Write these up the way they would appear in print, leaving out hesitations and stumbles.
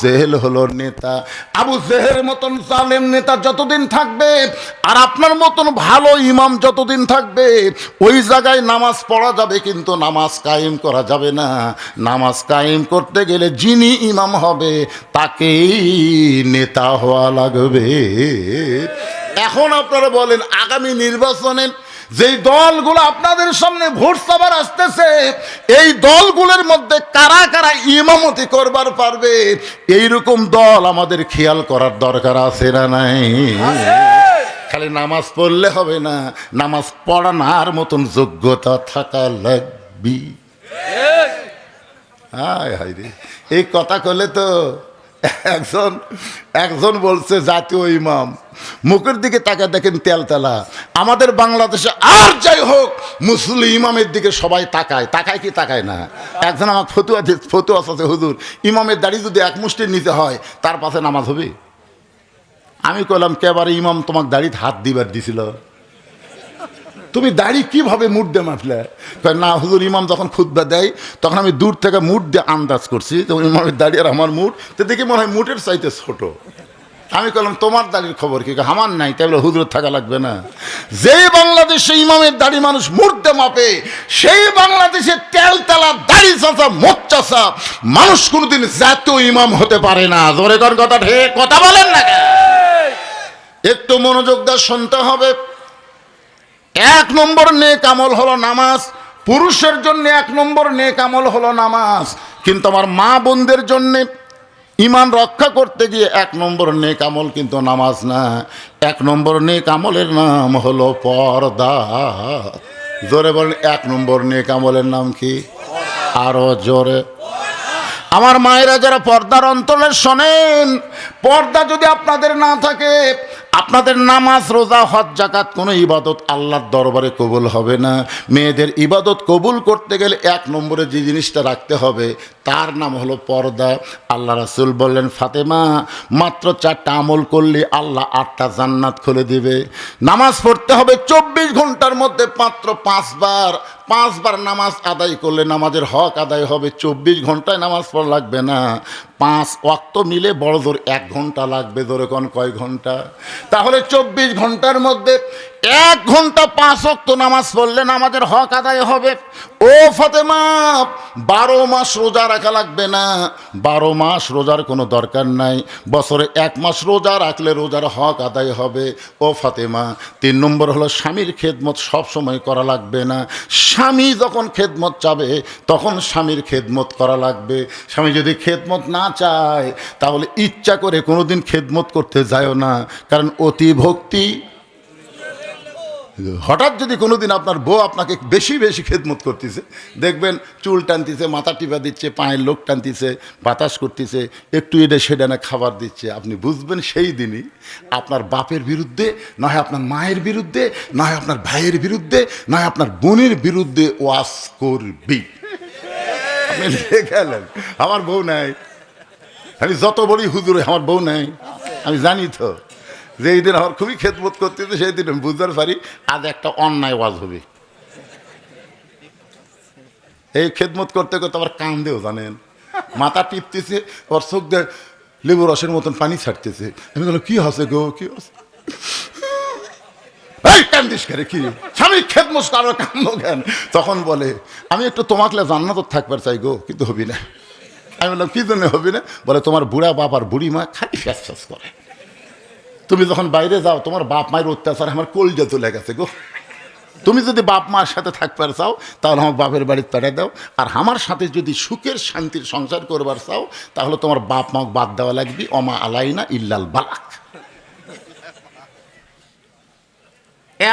জেহেল হলো নেতা। আবু জেহেলের মতন জালেম নেতা যতদিন থাকবে আর আপনার মতন ভালো ইমাম যতদিন থাকবে, ওই জায়গায় নামাজ পড়া যাবে কিন্তু নামাজ কায়েম করা যাবে না। নামাজ কায়েম করতে গেলে যিনি ইমাম হবে তাকেই নেতা হওয়া লাগবে। এখন আপনারা বলেন, আগামী নির্বাচনে যেই দলগুলো আপনাদের সামনে ভোট সভার আসতেছে, এই দলগুলোর মধ্যে কারা কারা ইমামতি করবার পারবে, এইরকম দল আমাদের খেয়াল করার দরকার আছে না নাই? খালি নামাজ পড়লে হবে না, নামাজ পড়ানোর মতন যোগ্যতা থাকা লাগবে। হায় হায় রে, এই কথা কলে তো একজন বলছে জাতীয় ইমাম, মুখের দিকে তাকা দেখেন তেলতেলা। আমাদের বাংলাদেশে আর যাই হোক মুসলিম ইমামের দিকে সবাই তাকায়, তাকায় কি তাকায় না? একজন আমাকে ফতুয়া আছে, হুজুর ইমামের দাড়ি যদি এক মুষ্টির নিতে হয় তার পাশে নামাজ হবে? আমি কইলাম, কেবারে ইমাম তোমাকে দাড়িতে হাত দিবার দিছিল? তুমি দাড়ি কিভাবে মুড দিয়ে মাপলে? না হুজুর, ইমাম যখন খুতবা দেয় তখন আমি দূর থেকে মুড দিয়ে আন্দাজ করছি, তো ইমামের দাড়ি আর আমার মুড তো দেখে মনে হয় মুডের চাইতে ছোট। আমি বললাম, তোমার দাড়ির খবর কি? আমার নাই। তাই বলে হুজুর থাকা লাগবে না? যেই বাংলাদেশে ইমামের দাড়ি মানুষ মুড দিয়ে মাপে, সেই বাংলাদেশে তেলতেলা দাড়ি চাচা মোট চাচা মানুষ কোনোদিন জাতীয় ইমাম হতে পারে না। জোরে কর কথা, ঠিক কথা বলেন না? একটু মনোযোগ দিয়ে শুনতে হবে। এক নম্বর নেক আমল হলো নামাজ। পুরুষের জন্য এক নম্বর নেক আমল হলো নামাজ, কিন্তু আমার মা বোনদের জন্য ইমান রক্ষা করতে গিয়ে এক নম্বর নেক আমল কিন্তু নামাজ না। এক নম্বর নেক আমলের নাম হলো পর্দা। জোরে বলেন, এক নম্বর নেক আমলের নাম কি? আরো জোরে। আমার মায়েরা যারা পর্দার অন্তরে শোনেন, পর্দা যদি আপনাদের না থাকে, আপনাদের নামাজ রোজা হজ জাকাত কোনো ইবাদত আল্লাহর দরবারে কবুল হবে না। মেয়েদের ইবাদত কবুল করতে গেলে এক নম্বরে যে জিনিসটা রাখতে হবে তার নাম হলো পর্দা। আল্লাহ রাসূল বললেন, ফাতেমা মাত্র 4টা আমল করলে আল্লাহ 8টা জান্নাত খুলে দিবে। নামাজ পড়তে হবে 24 ঘন্টার মধ্যে মাত্র 5 বার নামাজ আদায় করলে নামাজের হক আদায় হবে। 24 ঘন্টায় নামাজ পড়া লাগবে না, 5 ওয়াক্ত মিলে বড় জোর 1 ঘন্টা লাগবে। ধরে কোন কয় ঘন্টা? তাহলে 24 ঘন্টার মধ্যে 1 ঘন্টা 5 ওয়াক্ত নামাজ পড়লে নামাজের হক আদায় হবে। ও ফাতেমা, 12 মাস রোজা রাখা লাগবে না, 12 মাস রোজার কোনো দরকার নাই, বছরে 1 মাস রোজা রাখলে রোজার হক আদায় হবে। ও ফাতেমা, 3 নম্বর হলো স্বামীর খেদমত সব সময় করা লাগবে না। স্বামী যখন খেদমত চাবে তখন স্বামীর খেদমত করা লাগবে। স্বামী যদি খেদমত না চায় তাহলে ইচ্ছা করে কোনোদিন খেদমত করতে যায়ও না, কারণ অতি ভক্তি। হঠাৎ যদি কোনোদিন আপনার বউ আপনাকে বেশি বেশি খেদমত করতেছে, দেখবেন চুল টানতেছে, মাথা টিপা দিচ্ছে, পায়ের লোক টানতেছে, বাতাস করতেছে, একটু এটা সেটা না খাবার দিচ্ছে, আপনি বুঝবেন সেই দিনই আপনার বাপের বিরুদ্ধে, নয় আপনার মায়ের বিরুদ্ধে, নয় আপনার ভাইয়ের বিরুদ্ধে, নয় আপনার বোনের বিরুদ্ধে ওয়াজ করবি। আপনি গেলেন, আমার বউ নাই, আমি যত বলি হুজুরে আমার বউ নাই, আমি জানি তো যেই দিন আমার খুবই খেদমত করতেছে সেই দিন আমি বুঝতে পারি আজ একটা অন্যায় ওয়াজ হবে। এই খেদমত করতে করতে আবার কান্দেও, জানেন, মাথা টিপতেছে, ওর চোখ দিয়ে লেবু রসের মতন পানি ছাড়তেছে। আমি বললাম, কি হচ্ছে গো, কি হচ্ছে? কান্দিস করে কি স্বামী খেদমত কারো কান্দো কেন? তখন বলে, আমি একটু তোমাকে জান্নাত থাকবার চাই গো, কিন্তু হবি না। আমি বললাম, কি জন্য হবি না? বলে, তোমার বুড়া বাপ আর বুড়ি মা খালি ফ্যাস ফ্যাস করে, তুমি যখন বাইরে যাও তোমার বাপ মায়ের অত্যাচার আমার কলজা চলে গেছে গো। তুমি যদি বাপ মার সাথে থাকবার চাও তাহলে আমার বাপের বাড়িতে পাঠিয়ে দাও, আর আমার সাথে যদি সুখের শান্তির সংসার করবার চাও তাহলে তোমার বাপ মা বাদ দেওয়া লাগবে। অমা আলাইনা ইল্লাল বালাক।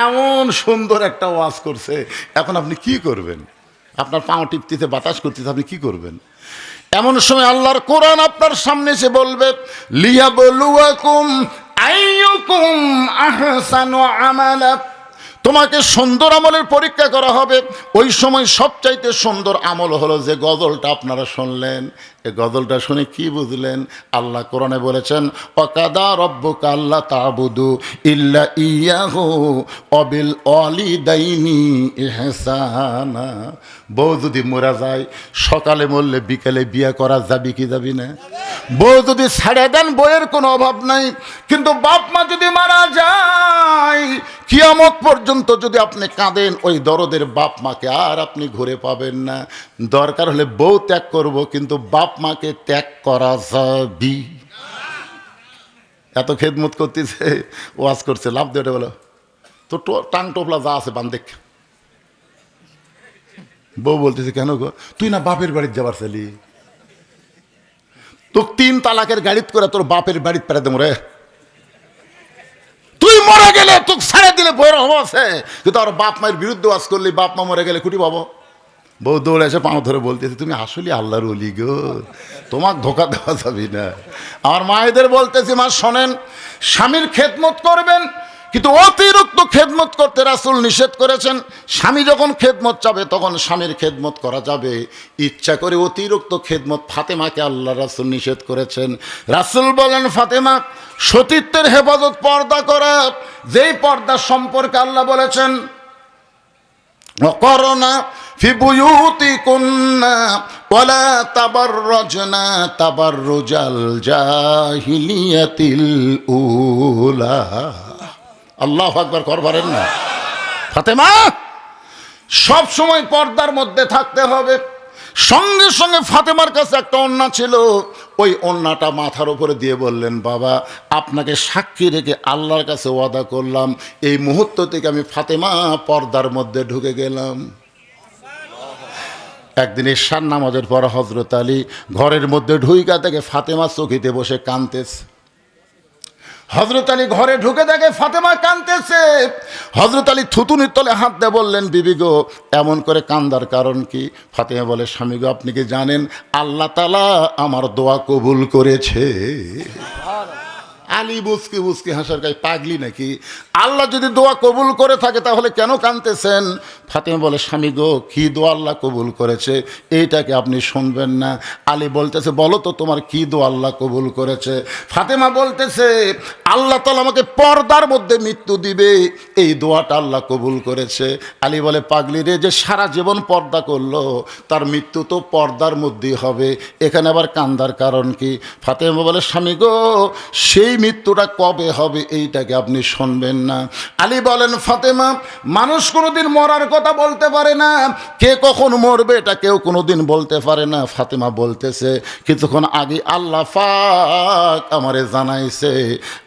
এমন সুন্দর একটা ওয়াজ করছে, এখন আপনি কি করবেন? আপনার পাও টিপতিতে বাতাস করতেছে, আপনি কি করবেন? এমন সময় আল্লাহর কোরআন আপনার সামনে এসে বলবে, লিয়াবলুয়াকুম আইয়ুকুম আহসানু আমালা। তোমাকে সুন্দর আমলের পরীক্ষা করা হবে। ওই সময় সবচাইতে সুন্দর আমল হলো যে গজলটা আপনারা শুনলেন, এই গজলটা শুনে কি বুঝলেন? আল্লাহ কোরআনে বলেছেন, ওয়াকাদা রব্বুকা আল্লা তা'বুদু ইল্লা ইয়াহু ওয়া বিল ওয়ালিদাইনি ইহসানা। বউ যদি মরা যায়, সকালে মরলে বিকেলে বিয়ে করা যাবে কি যাবি না? বউ যদি ছেড়ে দেন, বইয়ের কোনো অভাব নাই। কিন্তু বাপ মা যদি মারা যায়, কিয়ামত পর্যন্ত যদি আপনি কাঁদেন, ওই দরদের বাপ মাকে আর আপনি ঘুরে পাবেন না। দরকার হলে বউ ত্যাগ করব, কিন্তু বাপ মাকে ত্যাগ করা যাবে। এত খেদমত করতেছে, ওয়াজ করছে, লাভ দিয়ে বলো তো টাং টোপলা যা আছে বান দেখ। বউ বলতেছে, কেন গো? তুই না বাপের বাড়িতে যাবার ছেলি, তোকে 3 তালাকের গাড়িত করে তোর বাপের বাড়িতে পেরে দেবো রে। তুই মরে গেলে তোকে ছেড়ে দিলে বইয়ের অভাব আছে, কিন্তু আর বাপ মায়ের বিরুদ্ধে ওয়াজ করলি, বাপ মা মরে গেলে কুটি পাবো। বউ দৌড়ে এসে পাও ধরে বলতেছে, তুমি আসলে আল্লাহর ওলি গো, তোমাকে ধোকা দেওয়া যাবে না। আমার মায়েদের বলতেছি, মা শোনেন, স্বামীর খেদমত করবেন, কিন্তু অতিরিক্ত খেদমত করতে রাসূল নিষেধ করেছেন। স্বামী যখন খেদমত চাবে তখন স্বামীর খেদমত করা যাবে, ইচ্ছা করে অতিরিক্ত খেদমত ফাতেমাকে আল্লাহ রাসূল নিষেধ করেছেন। রাসূল বলেন, ফাতেমা, সতীত্বের হেফাজত, পর্দা করা, যেই পর্দা সম্পর্কে আল্লাহ বলেছেন, ওয়াকরনা ফি বুয়ুতিকুন্না ওয়ালা তাবাররাজনা তাবাররুজাল জাহিলিয়াতিল উলা। আল্লাহু আকবার করবেন না? ফাতেমা, সব সময় পর্দার মধ্যে থাকতে হবে। সঙ্গে সঙ্গে ফাতেমার কাছে একটা ওড়না ছিল, ওই ওড়নাটা মাথার উপরে দিয়ে বললেন, বাবা, আপনাকে সাক্ষী রেখে আল্লাহর কাছে ওয়াদা করলাম, এই মুহূর্ত থেকে আমি ফাতেমা পর্দার মধ্যে ঢুকে গেলাম। একদিন ঈশার নামাজের পর হযরত আলী ঘরের মধ্যে ঢুইকা থেকে ফাতেমা চৌকিতে বসে কাঁদতেছে। হযরত আলী ঘরে ঢুকে দেখে ফাতেমা কাঁদতেছে। হযরত আলী থুতুনির তলে হাত দিয়ে বললেন, বিবি গো, এমন করে কান্দার কারণ কি? ফাতেমা বলে, স্বামী গো, আপনি কি জানেন আল্লাহ তাআলা আমার দোয়া কবুল করেছে? আলী বুঝকি বুঝকি হাসার গায়ে, পাগলি নাকি? আল্লাহ যদি দোয়া কবুল করে থাকে তাহলে কেন কাঁদতেছেন? ফাতেমা বলে, স্বামী গো, কি দোয়া আল্লাহ কবুল করেছে এইটাকে আপনি শুনবেন না? আলী বলতেছে, বলো তো তোমার কি দোয়া আল্লাহ কবুল করেছে? ফাতেমা বলতেছে, আল্লাহ তাআলা আমাকে পর্দার মধ্যে মৃত্যু দিবে, এই দোয়াটা আল্লাহ কবুল করেছে। আলী বলে, পাগলি রে, যে সারা জীবন পর্দা করলো তার মৃত্যু তো পর্দার মধ্যেই হবে, এখানে আবার কান্দার কারণ কি? ফাতেমা বলে, স্বামী গো, সেই মৃত্যুটা কবে হবে এইটাকে আপনি শুনবেন না? আলী বলেন, ফাতেমা, মানুষ কোনোদিন মরার কথা বলতে পারে না, কে কখন মরবে এটা কেউ কোনোদিন বলতে পারে না। ফাতেমা বলতেছে, কিছুক্ষণ আগে আল্লাহ পাক আমারে জানাইছে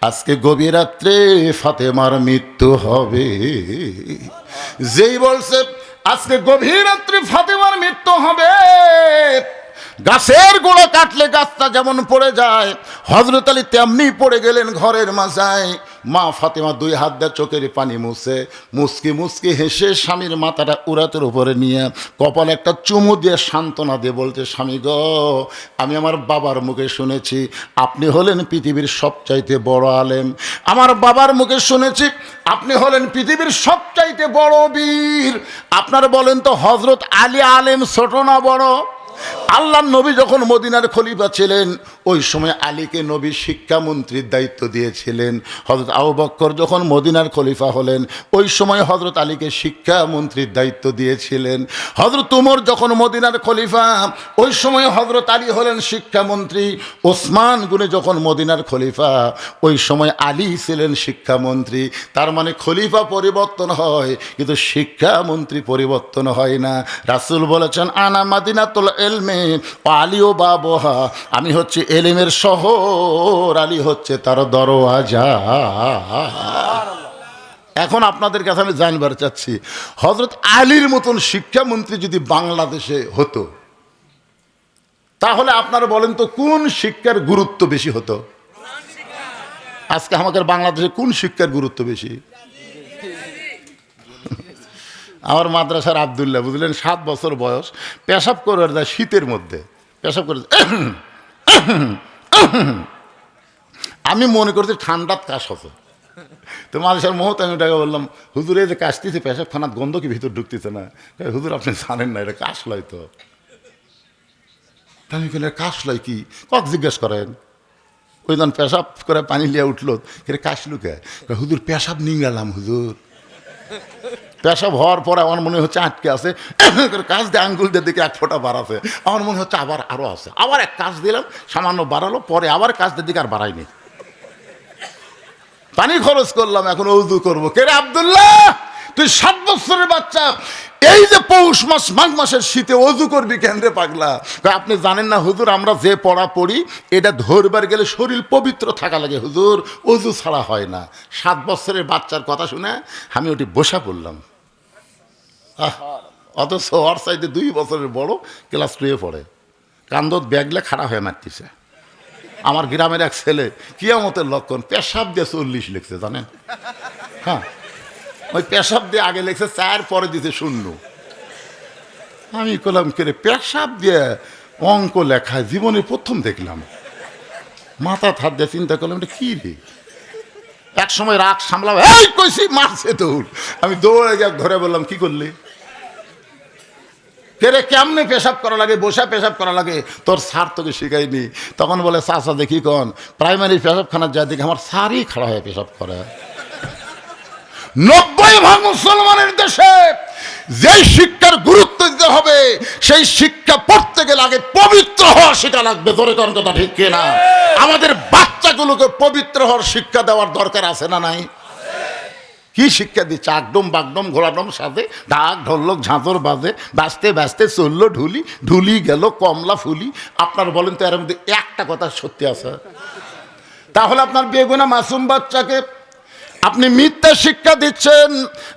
আজকে গভীর রাত্রে ফাতেমার মৃত্যু হবে। যেই বলছে আজকে গভীর রাত্রে ফাতেমার মৃত্যু হবে, গাছের গোড়া কাটলে গাছটা যেমন পড়ে যায়, হযরত আলী তেমনি পড়ে গেলেন ঘরের মাঝায়। মা ফাতেমা 2 হাত দিয়ে চোখের পানি মুছে মুচকি মুচকি হেসে স্বামীর মাথাটা উরাতের উপরে নিয়ে কপালে একটা চুমু দিয়ে সান্ত্বনা দিয়ে বলতে, স্বামী গো, আমি আমার বাবার মুখে শুনেছি আপনি হলেন পৃথিবীর সবচাইতে বড় আলেম। আমার বাবার মুখে শুনেছি আপনি হলেন পৃথিবীর সবচাইতে বড় বীর। আপনার বলেন তো, হযরত আলী আলেম ছোট না বড়? আল্লাহর নবী যখন মদিনার খলিফা ছিলেন, ওই সময় আলীকে নবী শিক্ষামন্ত্রীর দায়িত্ব দিয়েছিলেন। হযরত আবু বকর যখন মদিনার খলিফা হলেন, ওই সময় হযরত আলীকে শিক্ষামন্ত্রীর দায়িত্ব দিয়েছিলেন। হযরত উমর যখন মদিনার খলিফা, ওই সময় হযরত আলী হলেন শিক্ষামন্ত্রী। ওসমান গনি যখন মদিনার খলিফা, ওই সময় আলী ছিলেন শিক্ষামন্ত্রী। তার মানে খলিফা পরিবর্তন হয়, কিন্তু শিক্ষামন্ত্রী পরিবর্তন হয় না। রাসূল বলেছেন, আনা মাদিনাতুল এলমে আলী ও বাবহা, আমি হচ্ছে এলেমের শহর, আলী হচ্ছে তার দরওয়াজা। এখন আপনাদের কাছে আমি জানবার চাচ্ছি, হযরত আলীর মতন শিক্ষামন্ত্রী যদি বাংলাদেশে হতো, তাহলে আপনারা বলেন তো কোন শিক্ষার গুরুত্ব বেশি হতো? আজকে আমাদের বাংলাদেশে কোন শিক্ষার গুরুত্ব বেশি? আমার মাদ্রাসার আব্দুল্লাহ, বুঝলেন, 7 বছর বয়স, পেশাব করে যায় শীতের মধ্যে, পেশাব করে। আমি মনে করছি ঠান্ডাত কাশ হতো, তো মাদ্রাসার মুহূর্তে আমি ওটাকে বললাম, হুজুর এই যে কাশতেছে পেশাব খানাত গন্ধ কি ভিতর ঢুকতেছে না? হুজুর আপনি জানেন না, এটা কাশ লয় তো। তা আমি বলি কাশলাই কি কক জিজ্ঞেস করেন। ওই জন পেশাব করে পানি লিয়ে উঠলো, কাশলু কে? হুজুর পেশাব নিংড়ালাম হুজুর। পেশাব হওয়ার পরে আমার মনে হচ্ছে আটকে আছে, কাজ দিয়ে আঙ্গুল দিয়ে দিকে এক ফোঁটা বাড়াছে, আমার মনে হচ্ছে আবার আরো আছে, আবার এক কাজ দিলাম, সামান্য বাড়ালো, পরে আবার কাজ দিয়ে দিকে আর বাড়াইনি। পানি খরচ করলাম, এখন ওযু করবো। কে রে আব্দুল্লাহ, তুই 7 বছরের বাচ্চা, এই যে পৌষ মাস মাঘ মাসের শীতে ওযু করবি কেন রে পাগলা? আপনি জানেন না হুজুর, আমরা যে পড়া পড়ি এটা ধরবার গেলে শরীর পবিত্র থাকা লাগে হুজুর, ওযু ছাড়া হয় না। 7 বছরের বাচ্চার কথা শুনে আমি ওটি বসা পড়লাম। অথচ ওর সাইডে 2 বছরের বড়, ক্লাস 2-এ পড়ে, কান্দত ব্যাগলে খাড়া হয়ে মারতেছে। আমার গ্রামের এক ছেলে কিয়ামতের লক্ষণ পেশাব দিয়ে 40 লিখছে জানেন। হ্যাঁ, ওই পেশাব দিয়ে আগে লিখছে 4, পরে দিতে 0। আমি কলাম কে পেশাব দিয়ে অঙ্ক লেখায় জীবনে প্রথম দেখলাম। মাথা হাত দিয়ে চিন্তা করলাম এটা কি রে। এক সময় রাগ সামলাম, এই কইছি মারছে দৌড়। আমি দৌড়ে গিয়ে ধরে বললাম কি করলি? কেরে কেমনে পেশাব করা লাগে, বসা পেশাব করা লাগে, তোর স্যার তোকে শিখাইনি? তখন বলে চাচা দেখি কন, প্রাইমারি পেশাবখানার যা দেখি আমার স্যারই খাড়া হয়ে পেশাব করে। 90% মুসলমানের দেশে যেই শিক্ষার গুরুত্ব দিতে হবে, সেই শিক্ষা পড়তে গেলে আগে পবিত্র হওয়া শেখা লাগবে। ধরে কোন কথা ঠিক কিনা? আমাদের বাচ্চাগুলোকে পবিত্র হওয়ার শিক্ষা দেওয়ার দরকার আছে না নাই? কি শিক্ষা দিচ্ছে? আগডম বাগডম ঘোড়াডম সাজে, ঢাক ঢোলক ঝাঁঝর বাজে, বাঁচতে বাঁচতে চললো ঢুলি, ঢুলি গেল কমলা ফুলি। আপনার বলেন তো এর মধ্যে একটা কথা সত্যি আছে? তাহলে আপনার বেগুনা মাসুম বাচ্চাকে আপনি মিথ্যা শিক্ষা দিচ্ছেন,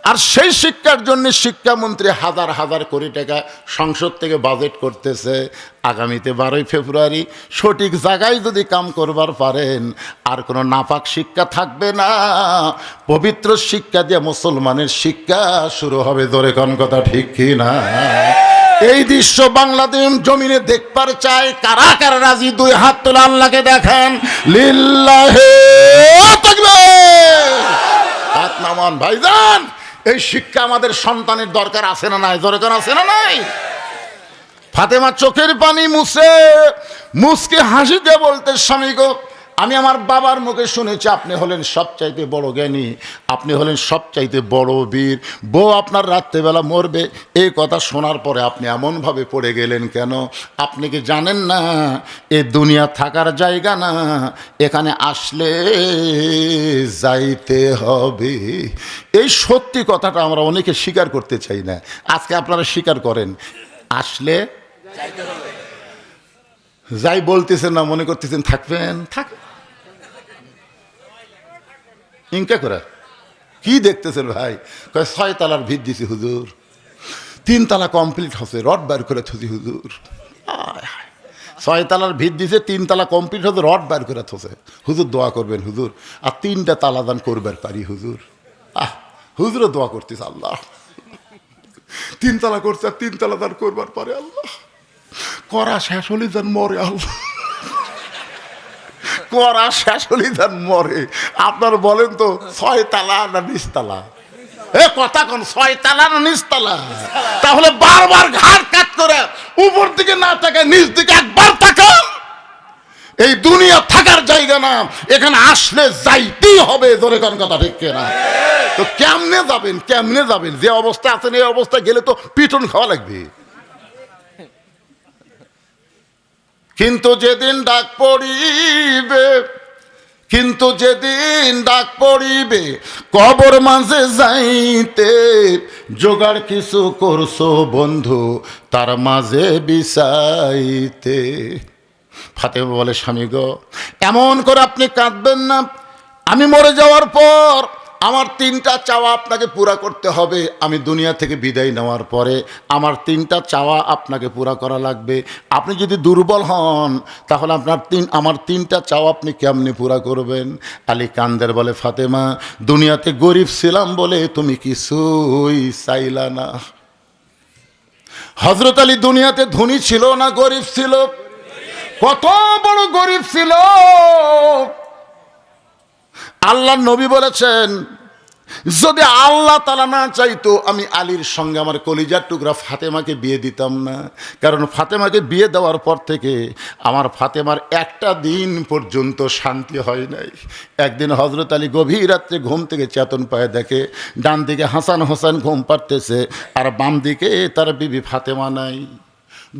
আর সেই শিক্ষার জন্য শিক্ষামন্ত্রী হাজার হাজার কোটি টাকা সংসদ থেকে বাজেট করতেছে। আগামীতে 12ই ফেব্রুয়ারি সঠিক জায়গায় যদি কাম করবার পারেন, আর কোনো নাপাক শিক্ষা থাকবে না, পবিত্র শিক্ষা দিয়ে মুসলমানের শিক্ষা শুরু হবে। ধরে কোন কথা ঠিক কি না? এই দৃশ্য বাংলাদেশ জমিনে দেখবার চাই। কারা কারা রাজি? 2 হাত তোলা, আল্লাহকে দেখান। লিল্লাহে তাকবীর। হাত নামান ভাইজান। এই শিক্ষা আমাদের সন্তানের দরকার আছে না নাই? দরকার আছে না নাই? ফাতেমা চোখের পানি মুসকে হাসি দিয়ে বলতে, স্বামী গো, আমি আমার বাবার মুখে শুনেছি আপনি হলেন সবচাইতে বড় জ্ঞানী, আপনি হলেন সবচাইতে বড় বীর। বউ আপনার রাত্রেবেলা মরবে, এই কথা শোনার পরে আপনি এমনভাবে পড়ে গেলেন কেন? আপনি কি জানেন না এ দুনিয়া থাকার জায়গা না, এখানে আসলে যাইতে হবে। এই সত্যি কথাটা আমরা অনেকে স্বীকার করতে চাই না। আজকে আপনারা স্বীকার করেন, আসলে যাই বলতেছেন না, মনে করতেছেন থাকবেন। থাক ইনকা করে কি দেখতেছেন ভাই? 6 তলার ভিত দিছি হুজুর, 3 তলা কমপ্লিট হচ্ছে, রড বার করে থুছি হুজুর। 6 তলার ভিত দিছে, 3 তলা কমপ্লিট হচ্ছে, রড বার করে থছে। হুজুর দোয়া করবেন হুজুর, আর 3টা তালা দান করবার পারি হুজুর। হুজুরও দোয়া করতেছে, আল্লাহ 3 তলা করছে, আর 3 তলা দান করবার পারে আল্লাহ। করা শেষ হলে যেন মরে আল্লাহ, করা শেষ হলে যেন মরে। আপনার বলেন তো 6 তালা না 20 তালা? এ কথা কোন 6 তালা না 20 তালা? তাহলে বারবার ঘাড় কাট করে উপর দিকে না তাকায় নিচ দিকে একবার তাকান। এই দুনিয়া থাকার জায়গা না, এখানে আসলে যাইতেই হবে। ধরে কোন কথা ঠিক কিনা? তো কেমনে যাবেন? কেমনে যাবেন? যে অবস্থা আছেন এই অবস্থায় গেলে তো পিটন খাওয়া লাগবে। কিন্তু যেদিন ডাক পড়িবে, কিন্তু যেদিন ডাক পড়িবে কবর মাঝে যাইতে, জোগাড় কিছু করছো বন্ধু তার মাঝে বিছাইতে। ফাতেমা বলে, স্বামী গো, এমন করে আপনি কাঁদবেন না। আমি মরে যাওয়ার পর আমার 3টা চাওয়া আপনাকে পুরা করতে হবে। আমি দুনিয়া থেকে বিদায় নেওয়ার পরে আমার 3টা চাওয়া আপনাকে পুরা করা লাগবে। আপনি যদি দুর্বল হন তাহলে আমার 3টা চাওয়া আপনি কেমনে পুরা করবেন? আলী কান্দের বলে, ফাতেমা, দুনিয়াতে গরিব ছিলাম বলে তুমি কিছুই চাইলা না। হযরত আলী দুনিয়াতে ধনী ছিল না গরিব ছিল? কত বড় গরিব ছিল। আল্লাহর নবী বলেছেন, যদি আল্লাহ তাআলা না চাইতো আমি আলীর সঙ্গে আমার কলিজার টুকরা ফাতেমাকে বিয়ে দিতাম না। কারণ ফাতেমাকে বিয়ে দেওয়ার পর থেকে আমার ফাতেমার একটা দিন পর্যন্ত শান্তি হয় নাই। একদিন হযরত আলী গভীর রাত্রে ঘুম থেকে চেতন পায়ে দেখে ডান দিকে হাসান হোসেন ঘুম পাড়তেছে আর বাম দিকে তার বিবি ফাতেমা নাই।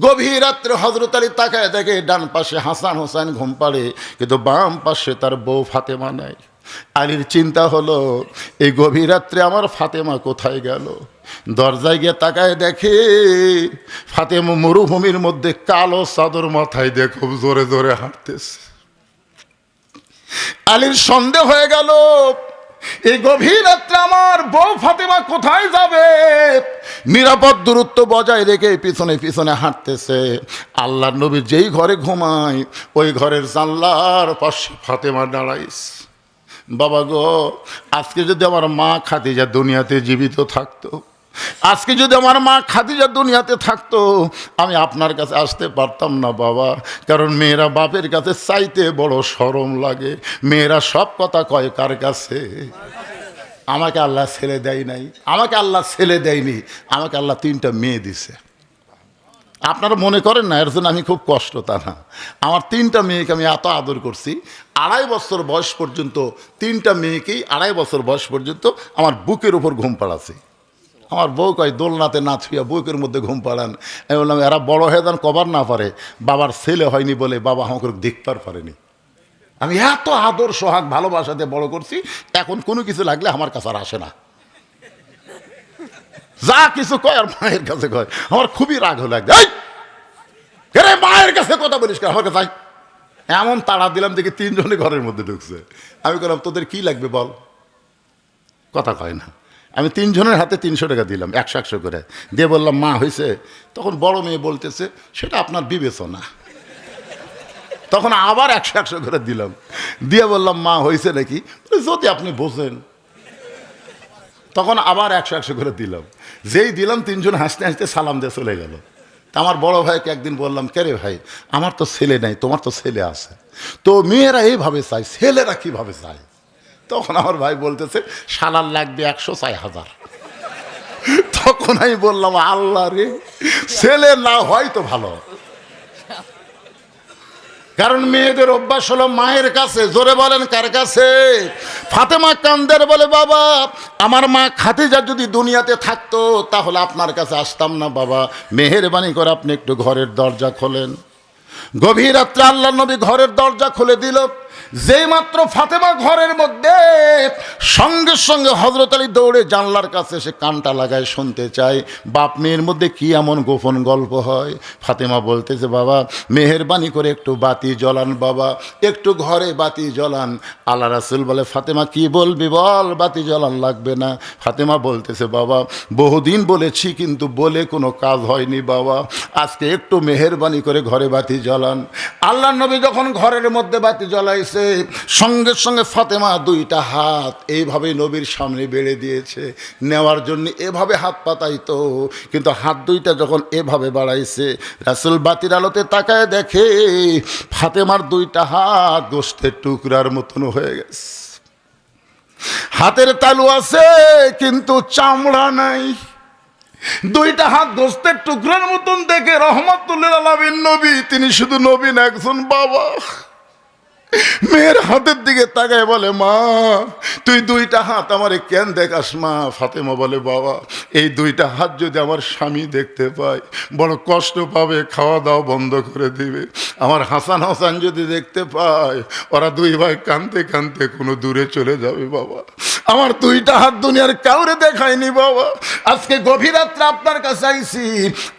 গভীর রাত্রে হযরত আলী তাকায় দেখে ডান পাশে হাসান হোসেন ঘুম পাড়ে, কিন্তু বাম পাশে তার বউ ফাতেমা নাই। আলীর চিন্তা হলো এই গভীর রাত্রে আমার ফাতেমা কোথায় গেল। দরজায় গিয়ে তাকায় দেখে ফাতেমা মরুভূমির মধ্যে কালো চাদর মাথায় দিয়ে খুব জোরে জোরে হাঁটতেছে। আলীর সন্দেহ হয়ে গেল এই গভীর রাত্রে আমার বউ ফাতেমা কোথায় যাবে। নিরাপদ দূরত্ব বজায় রেখে পিছনে পিছনে হাঁটতেছে। আল্লাহর নবী যেই ঘরে ঘুমায় ওই ঘরের জানলার পাশে ফাতেমা দাঁড়াইছে। বাবা গো, আজকে যদি আমার মা খাদিজা দুনিয়াতে জীবিত থাকতো, আজকে যদি আমার মা খাদিজা দুনিয়াতে থাকতো, আমি আপনার কাছে আসতে পারতাম না বাবা। কারণ মেয়েরা বাপের কাছে চাইতে বড় শরম লাগে। মেয়েরা সব কথা কয় কার কাছে? আমাকে আল্লাহ ছেলে দেয় নাই, আমাকে আল্লাহ ছেলে দেয়নি, আমাকে আল্লাহ 3টা মেয়ে দিছে। আপনারা মনে করেন না এর জন্য আমি খুব কষ্ট, তা না। আমার 3টা মেয়েকে আমি এত আদর করছি। 2.5 বছর বয়স পর্যন্ত 3টা মেয়েকেই 2.5 বছর বয়স পর্যন্ত আমার বুকের উপর ঘুম পাড়াছি। আমার বউ কয় দোলনাতে না ছুঁয়া বুকের মধ্যে ঘুম পাড়ান। আমি বললাম এরা বড় হয়ে যান কবার না পারে, বাবার ছেলে হয়নি বলে বাবা আমাকে দেখতে পারেনি। আমি এত আদর সোহাগ ভালোবাসাতে বড় করছি, এখন কোনো কিছু লাগলে আমার কাছে আর আসে না। যা কিছু কয় আর মায়ের কাছে কয়। আমার খুবই রাগ হলো একদম, মায়ের কাছে কথা বলিস আমার কাছে এমন তাড়া দিলাম দেখি 3 জনে ঘরের মধ্যে ঢুকছে। আমি বললাম তোদের কি লাগবে বল, কথা কয় না। আমি 3 জনের হাতে 300 টাকা দিলাম 100 করে দিয়ে বললাম মা হয়েছে। তখন বড় মেয়ে বলতেছে সেটা আপনার বিবেচনা। তখন আবার 100 করে দিলাম, দিয়ে বললাম মা হয়েছে নাকি, যদি আপনি বোঝেন। তখন আবার 100 করে দিলাম। যেই দিলাম 3 জন হাসতে হাসতে সালাম দিয়ে চলে গেল। তা আমার বড় ভাইকে একদিন বললাম কে রে ভাই, আমার তো ছেলে নাই, তোমার তো ছেলে আছে, তো মেয়েরা এইভাবে চায়, ছেলেরা কিভাবে চায়? তখন আমার ভাই বলতেছে শালার লাগবে 100 চাই 1000। তখন আমি বললাম আল্লাহ রে, ছেলে না হয় তো ভালো। কারণ মেয়েদের অভ্যাস হলো মায়ের কাছে। জোরে বলেন কার কাছে? ফাতেমা কান্দের বলে বাবা আমার মা খাদিজা যদি দুনিয়াতে থাকতো তাহলে আপনার কাছে আসতাম না বাবা, মেহেরবানি করে আপনি একটু ঘরের দরজা খোলেন। গভীর রাত্রে আল্লাহ নবী ঘরের দরজা খুলে দিল। যেই মাত্র ফাতেমা ঘরের মধ্যে, সঙ্গে সঙ্গে হযরত আলী দৌড়ে জানলার কাছে এসে কানটা লাগায় শুনতে চায় বাপ মেয়ের মধ্যে কি এমন গোপন গল্প হয়। ফাতেমা বলতেছে বাবা মেহেরবানি করে একটু বাতি জ্বলান বাবা, একটু ঘরে বাতি জ্বলান। আল্লাহ রাসূল বলে ফাতেমা কি বলবি বল, বাতি জ্বলান লাগবে না। ফাতেমা বলতেছে বাবা বহুদিন বলেছি কিন্তু বলে কোনো কাজ হয়নি বাবা, আজকে একটু মেহেরবানি করে ঘরে বাতি জ্বলান। আল্লাহ নবী যখন ঘরের মধ্যে বাতি জ্বলাইছে, সঙ্গে সঙ্গে ফাতেমা 2টা হাত এইভাবে নবীর সামনে বেড়ে দিয়েছে। নেওয়ার জন্য এভাবে হাত পাতাইতো, কিন্তু হাত 2টা যখন এভাবে বাড়াইছে, রাসূল বাতির আলোতে তাকায় দেখে ফাতেমার 2টা হাত গোশতের টুকরার মতন হয়ে গেছে। হাতের তালু আছে কিন্তু চামড়া নাই। 2টা হাত গোশতের টুকরার মতন দেখে রহমাতুল লিল আলামিন নবী, তিনি শুধু নবী না একজন বাবা, মেয়ের হাতের দিকে তাকায় বলে মা তুই 2টা হাত আমারে কেন দেখাস মা? ফাতেমা বলে বাবা এই 2টা হাত যদি আমার স্বামী দেখতে পায় বড় কষ্ট পাবে, খাওয়া দাওয়া বন্ধ করে দিবে। আমার হাসান হোসেন যদি দেখতে পায় ওরা 2 ভাই কাঁদতে কাঁদতে কোনো দূরে চলে যাবে বাবা। আমার 2টা হাত দুনিয়ার কাউরে দেখায়নি বাবা, আজকে গভীর রাত্রে আপনার কাছে আইছি,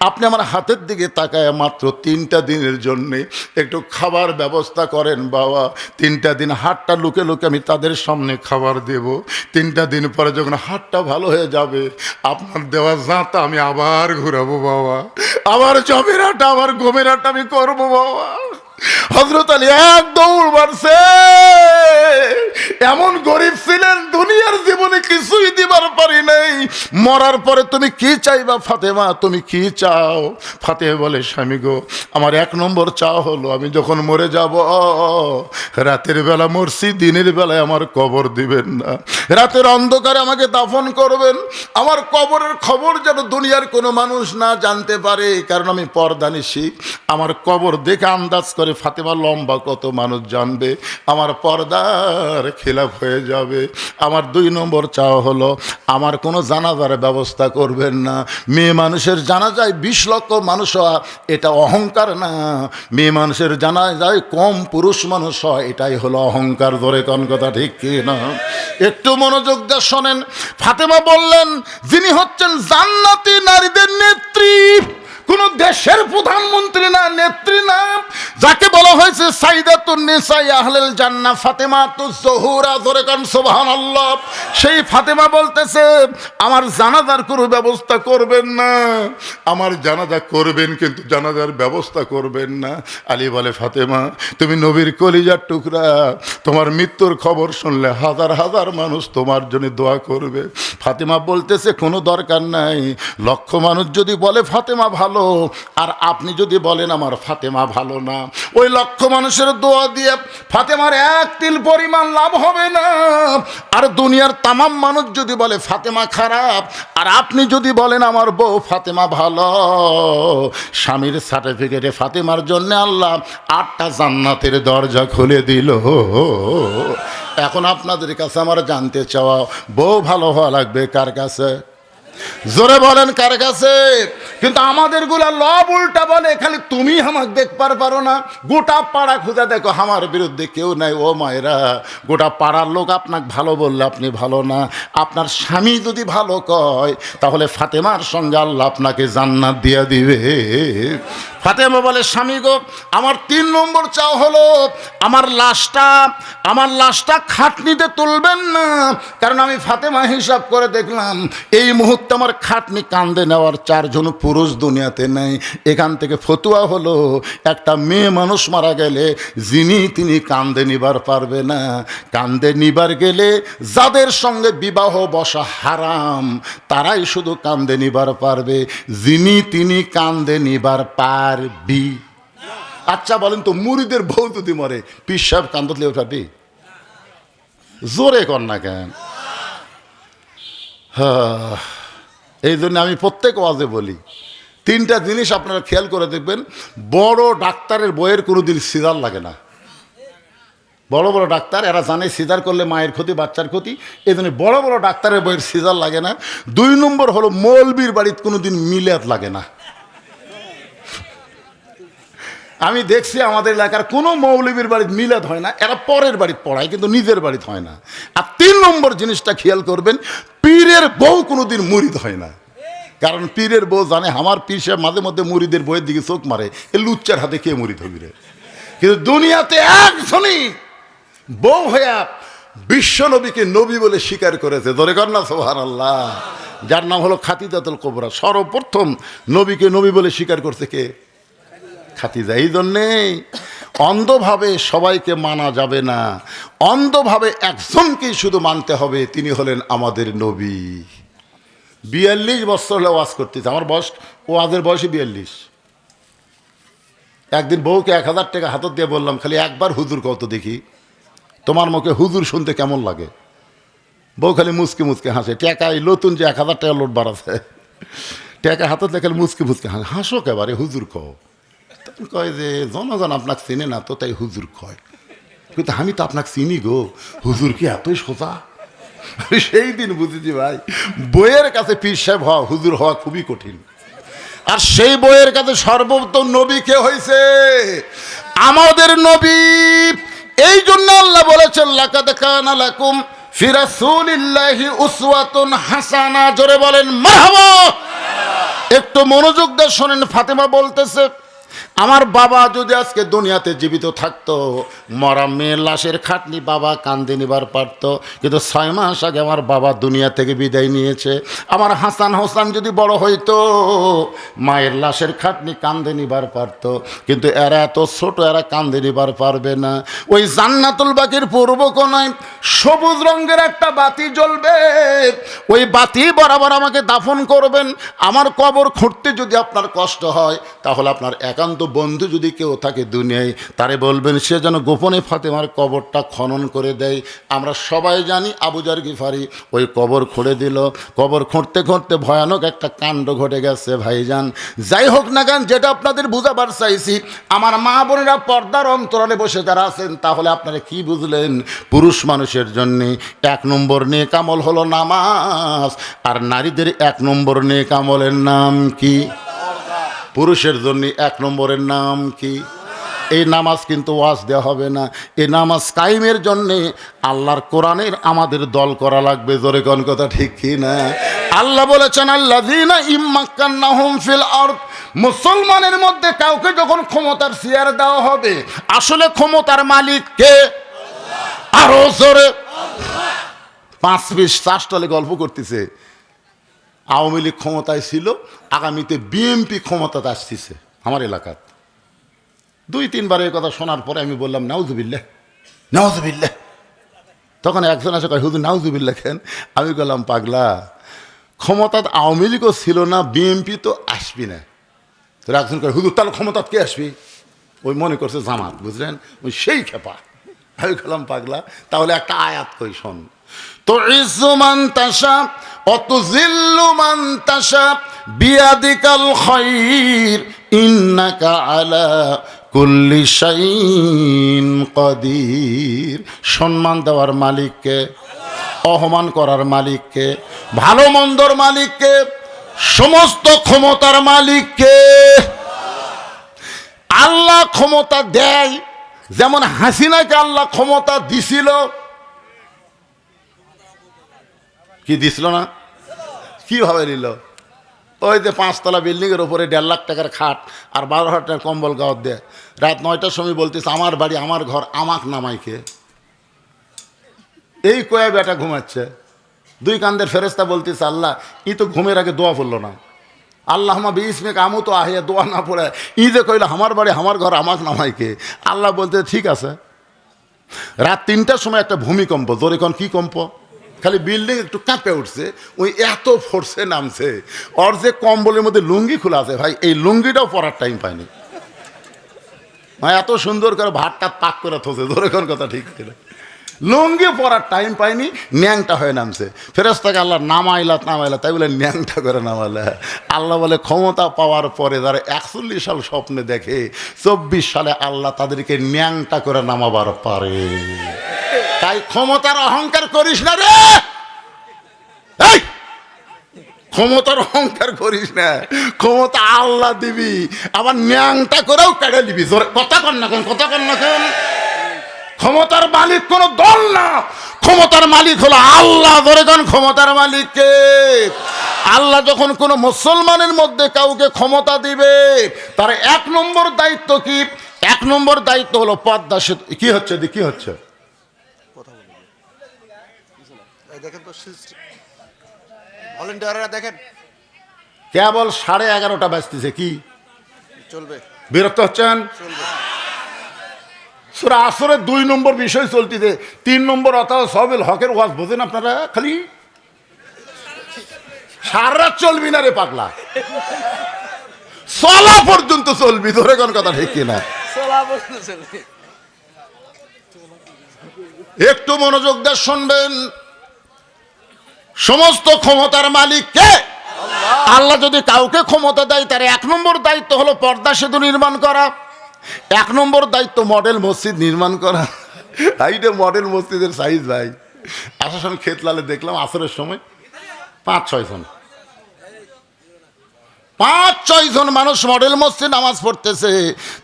আপনি আমার হাতের দিকে তাকায় মাত্র 3টা দিনের জন্যে একটু খাবার ব্যবস্থা করেন বাবা। 3টা দিন হাতটা লুকে লুকে আমি তাদের সামনে খাবার দেব। 3টা দিন পরে যখন হাতটা ভালো হয়ে যাবে আপনার দেওয়া জাঁতা আমি আবার ঘুরাবো বাবা, আবার জমের আটা আবার গমের আটা আমি করবো বাবা। হযরত আলী এক দৌড় মারছে। এমন গরিব ছিলেন দুনিয়ার জীবনে কিছুই দিবার পারি নাই, মরার পরে তুমি কি চাইবা ফাতেমা, তুমি কি চাও? ফাতেমা বলে স্বামী গো, আমার 1 নম্বর চাওয়া হলো আমি যখন মরে যাব, রাতের বেলা মরছি, দিনের বেলায় আমার কবর দিবেন না, রাতের অন্ধকারে আমাকে দাফন করবেন, আমার কবরের খবর যেন দুনিয়ার কোনো মানুষ না জানতে পারে, কারণ আমি পর্দানিশী। আমার কবর দেখে আন্দাজ করে ফাতেমা লম্বা কত মানুষ জানবে, আমার পর্দার খেলাফ হয়ে যাবে। আমার 2 নম্বর চাওয়া হলো আমার কোনো জানাজার ব্যবস্থা করবেন না। মেয়ে মানুষের জানাজায় 20 লক্ষ মানুষ হওয়া এটা অহংকার না, মেয়ে মানুষের জানাজায় কম পুরুষ মানুষ হয় এটাই হলো অহংকার। ধরে কোন কথা ঠিক কি না? একটু মনোযোগ দিয়ে শোনেন। ফাতেমা বললেন, যিনি হচ্ছেন জান্নাতি নারীদের নেত্রী, কোন দেশের প্রধানমন্ত্রী না, নেত্রী না, যাকে বলা হয়েছে সাইদাতুন নিসা আহলুল জান্নাহ ফাতেমাতুজ জোহরা। ধরে কোন সুবহানাল্লাহ। সেই ফাতেমা বলতেছে আমার জানাজার কোনো ব্যবস্থা করবেন না, আমার জানাজা করবেন কিন্তু জানাজার ব্যবস্থা করবেন না। আলী বলে ফাতেমা তুমি নবীর কলিজার টুকরা, তোমার মৃত্যুর খবর শুনলে হাজার হাজার মানুষ তোমার জন্য দোয়া করবে। ফাতেমা বলতেছে কোনো দরকার নাই, লক্ষ মানুষ যদি বলে ফাতেমা ভালো, আর আপনি যদি বলেন আমার ফাতেমা ভালো না, ওই লক্ষ মানুষের দোয়া দিয়ে ফাতেমার 1 তিল পরিমাণ লাভ হবে না। আর দুনিয়ার তামাম মানুষ যদি বলে ফাতেমা খারাপ, আর আপনি যদি বলেন আমার বউ ফাতেমা ভালো, স্বামীর সার্টিফিকেটে ফাতেমার জন্য আল্লাহ 8টা জান্নাতের দরজা খুলে দিল। এখন আপনাদের কাছে আমার জানতে চাওয়া, বউ ভালো হওয়া লাগবে কার কাছে? জোরে বলেন কার কাছে? কিন্তু আমাদের গুলা লব উল্টা বলে, খালি তুমি আমাকে দেখবার পারো না, গোটা পাড়া খুঁজে দেখো আমার বিরুদ্ধে কেউ নাই। ও মায়েরা, গোটা পাড়ার লোক আপনাকে ভালো বললে আপনি ভালো না, আপনার স্বামী যদি ভালো কয় তাহলে ফাতেমার সঙ্গে আল্লাহ আপনাকে জান্নাত দিয়ে দিবে। ফাতেমা বলে স্বামী গো, আমার 3 নম্বর চাও হলো আমার লাশটা খাটনিতে তুলবেন না, কারণ আমি ফাতেমা হিসাব করে দেখলাম এই মুহূর্তে আমার খাটনি কান্দে নেওয়ার 4 জন পুরুষ দুনিয়াতে নেই। এখান থেকে ফতুয়া হলো একটা মেয়ে মানুষ মারা গেলে তিনি কান্দে নিবার পারবে না। কান্দে নিবার গেলে যাদের সঙ্গে বিবাহ বসা হারাম তারাই শুধু কান্দে নিবার পারবে, তিনি কান্দে নিবার পারবি। আচ্ছা বলেন তো, মুরিদের বউ যদি মরে পীর সাহেব কান্দলে পারবি? জোরে কর না কেন? হ্যাঁ, এই জন্য আমি প্রত্যেক ওয়াজে বলি 3টা জিনিস আপনারা খেয়াল করে দেখবেন। বড় ডাক্তারের বইয়ের কোনোদিন সিজার লাগে না। বড় বড় ডাক্তার এরা জানে সিজার করলে মায়ের ক্ষতি, বাচ্চার ক্ষতি, এই জন্য বড় বড় ডাক্তারের বইয়ের সিজার লাগে না। 2 নম্বর হলো মৌলবীর বাড়িতে কোনোদিন মিলাদ লাগে না। আমি দেখছি আমাদের এলাকার কোনো মৌলবীর বাড়িতে মিলাদ হয় না, এরা পরের বাড়িতে পড়ায় কিন্তু নিজের বাড়িতে হয় না। আর 3 নম্বর জিনিসটা খেয়াল করবেন, পীরের বউ কোনোদিন মুরিদ হয় না, কারণ পীরের বউ জানে আমার পীর সাহেব মাঝে মধ্যে মুরিদের বইয়ের দিকে চোখ মারে, এ লুচ্চার হাতে কে মুরিদ হবি রে। কিন্তু দুনিয়াতে একজনই বউ হইয়া বিশ্ব নবীকে নবী বলে স্বীকার করেছে, ধরে কর না সুবহানাল্লাহ, যার নাম হলো খাদিজাতুল কুবরা। সর্বপ্রথম নবীকে নবী বলে স্বীকার করছে কে? খাদিজা। এই জন্যে অন্ধভাবে সবাইকে মানা যাবে না, অন্ধভাবে একজনকেই শুধু মানতে হবে, তিনি হলেন আমাদের নবী। 42 বছর হলে ওয়াজ করতেছে, আমার বয়স, ওয়াজের বয়সে 42। একদিন বউকে 1000 টাকা হাতত দিয়ে বললাম, খালি একবার হুজুর কত দেখি, তোমার মুখে হুজুর শুনতে কেমন লাগে? বউ খালি মুচকে মুচকে হাসে। টাকায় নতুন যে 1000 টাকা লোট বাড়াছে, টাকা হাতত খালি মুচকে মুচকে হাসো কেবারে হুজুর কও। কয় যে জনগণ আপনাকে চিনে না তো তাই হুজুর কয়, কিন্তু আমি তো আপনাকে চিনি গো, হুজুর কি এতই সোজা? সেই দিন বুঝেছি ভাই, বইয়ের কাছে পীর সাহেব হওয়া, হুজুর হওয়া খুবই কঠিন। আর সেই বইয়ের কাছে সর্বপ্রথম নবী কে হয়েছে? আমাদের নবী। এই জন্য আল্লাহ বলেছেন লাকাদ কানা লাকুম ফি রাসূলিল্লাহি উসওয়াতুন হাসানা। জোরে বলেন মারহাবা। একটু মনোযোগ দিয়ে শোনেন। ফাতেমা বলতেছে আমার বাবা যদি আজকে দুনিয়াতে জীবিত থাকতো, মরা মেয়ের লাশের খাটনি বাবা কান্দে নিবার পারতো, কিন্তু 6 মাস আগে আমার বাবা দুনিয়া থেকে বিদায় নিয়েছে। আমার হাসান হোসেন যদি বড় হইতো, মায়ের লাশের খাটনি কান্দে নিবার পারতো, কিন্তু এরা এত ছোট, এরা কান্দে নিবার পারবে না। ওই জান্নাতুল বাকির পূর্ব কোণায় সবুজ রঙের একটা বাতি জ্বলবে, ওই বাতি বরাবর আমাকে দাফন করবেন। আমার কবর খুঁড়তে যদি আপনার কষ্ট হয়, তাহলে আপনার একান্ত বন্ধু যদি কেউ থাকে দুনিয়ায়, তারে বলবেন সে যেন গোপনে ফাতেমার কবরটা খনন করে দেয়। আমরা সবাই জানি আবু জার গিফারি ওই কবর খুঁড়ে দিল। কবর খুঁড়তে খুঁড়তে ভয়ানক একটা কাণ্ড ঘটে গেছে ভাইজান। যাই হোক না কেন, যেটা আপনাদের বুঝাবার চাইছি, আমার মা বোনেরা পর্দার অন্তরালে বসে যারা আছেন, তাহলে আপনারা কি বুঝলেন? পুরুষ মানুষের জন্য 1 নম্বর নেক আমল হলো নামাজ, আর নারীদের 1 নম্বর নেক আমলের নাম কি? পুরুষের জন্য 1 নম্বরের নাম কি? এই নামাজ কিন্তু ওয়াজ দেওয়া হবে না। এই নামাজ কায়েমের জন্যে আল্লাহর কোরআনের আমাদের দল করা লাগবে। জোরে কোন কথা ঠিক কি না? আল্লাহ বলেছেন আল্লাযীনা ইম্মাক্কান্নাহুম ফিল আরদ, মুসলমানের মধ্যে কাউকে যখন ক্ষমতার চেয়ার দেওয়া হবে, আসলে ক্ষমতার মালিক কে? আরো জোরে। 5-20 চাষটলে গল্প করতেছে, আওয়ামী লীগ ক্ষমতায় ছিল, আগামীতে বিএনপি ক্ষমতাতে আসতেছে আমার এলাকাত। 2-3 বার এই কথা শোনার পরে আমি বললাম নাউজুবিল্লাহ নাউজুবিল্লাহ। তখন একজন আছে কয় হুজুর নাউজুবিল্লাহ কেন? আমি বললাম পাগলা, ক্ষমতাত আওয়ামী লীগও ছিল না, বিএনপি তো আসবি না। তোর একজন কয় হুজুর তাহলে ক্ষমতাত কে আসবি? ওই মনে করছে জামাত, বুঝলেন, ওই সেই খেপা। আমি বললাম পাগলা, তাহলে একটা আয়াত কই শোন। তো ইজ্জু মান তাশা অতুযিল্লু মান তাশা বিয়াদিকাল খায়র ইন্নাকা আলা কুল্লি শাইইন কাদির। সম্মান দেওয়ার মালিককে, অপমান করার মালিককে, ভালো মন্দর মালিককে, সমস্ত ক্ষমতার মালিককে। আল্লাহ ক্ষমতা দেয়, যেমন হাসিনাকে আল্লাহ ক্ষমতা দিছিল। কি দিছিল না? কিভাবে নিল? ওই যে 5 তলা বিল্ডিংয়ের ওপরে 1.5 লাখ টাকার খাট আর 12,000 টাকার কম্বল গাওয়ার দেয়। রাত 9টার সময় বলতেছে আমার বাড়ি আমার ঘর, আমাক নামাইকে। এই কয়ে বেটা ঘুমাচ্ছে। 2 কান্দের ফেরেস্তা বলতেছে আল্লাহ ই তো ঘুমের আগে দোয়া পড়লো না। আল্লাহুম্মা বিইসমিকা আমু তো আহিয়া, দোয়া না পড়ে ই যে কইলো আমার বাড়ি আমার ঘর আমাক নামাইকে। আল্লাহ বলতে ঠিক আছে। রাত 3টার সময় একটা ভূমিকম্প, জোরে কোন কি কম্প? খালি বিল্ডিং একটু কাঁপে উঠছে, ওই এত ফোর্সে নামছে। ওর যে কম্বলের মধ্যে লুঙ্গি খোলা আছে ভাই, এই লুঙ্গিটাও পরার টাইম পায়নি। এত সুন্দর করে ভাতটা পাক করে থসে, ধরে কোন কথা ঠিক ছিল, লুঙ্গি পরার টাইম পায়নি, ন্যাংটা হয়ে নামছে। ফেরেশতাকে আল্লাহ নামাইলা, তাই বলে ন্যাংটা করে নামালে। আল্লাহ বলে ক্ষমতা পাওয়ার পরে যারা 41 সাল স্বপ্নে দেখে, 24 সালে আল্লাহ তাদেরকে ন্যাংটা করে নামাবার পারে। তাই ক্ষমতার অহংকার করিস না রে, এই ক্ষমতার অহংকার করিস না। ক্ষমতা আল্লাহ দিবি, আবার ন্যাংটা করেও কেড়ে দিবি। কথা কন না কেন, কথা কন না কেন? ক্ষমতার মালিক কোন দল না, ক্ষমতার মালিক হলো আল্লাহ। ধরে যান ক্ষমতার মালিককে। আল্লাহ যখন কোন মুসলমানের মধ্যে কাউকে ক্ষমতা দিবে, তার 1 নম্বর দায়িত্ব কি? 1 নম্বর দায়িত্ব হলো পদ্মা সেতু। কি হচ্ছে কি হচ্ছে? দেখেন কেবল 11:30 বাজতেছে, কি চলবে? বিরক্ত হচ্ছেন? সূরা আসরের 2 নম্বর বিষয় চলতেছে, 3 নম্বর অথবা সবেল হকের ওয়াজ বোঝেন আপনারা? খালি সারা রাত চলবি না রে পাগলা, চলা পর্যন্ত চলবি। ধরে কোন কথা ঠিক কিনা? একটু মনোযোগ দিয়ে শুনবেন। সমস্ত ক্ষমতার মালিক কে? আল্লাহ যদি কাউকে ক্ষমতা দেয়, তার 1 নম্বর দায়িত্ব হলো পর্দা সেতু নির্মাণ করা। 1 নম্বর দায়িত্ব মডেল মসজিদ নির্মাণ করা। এইটা মডেল মসজিদের সাইজ ভাই। আসার সময় খেতলালে দেখলাম আসরের সময় 5-6 জন 5-6 জন মানুষ মডেল মসজিদ নামাজ পড়তেছে।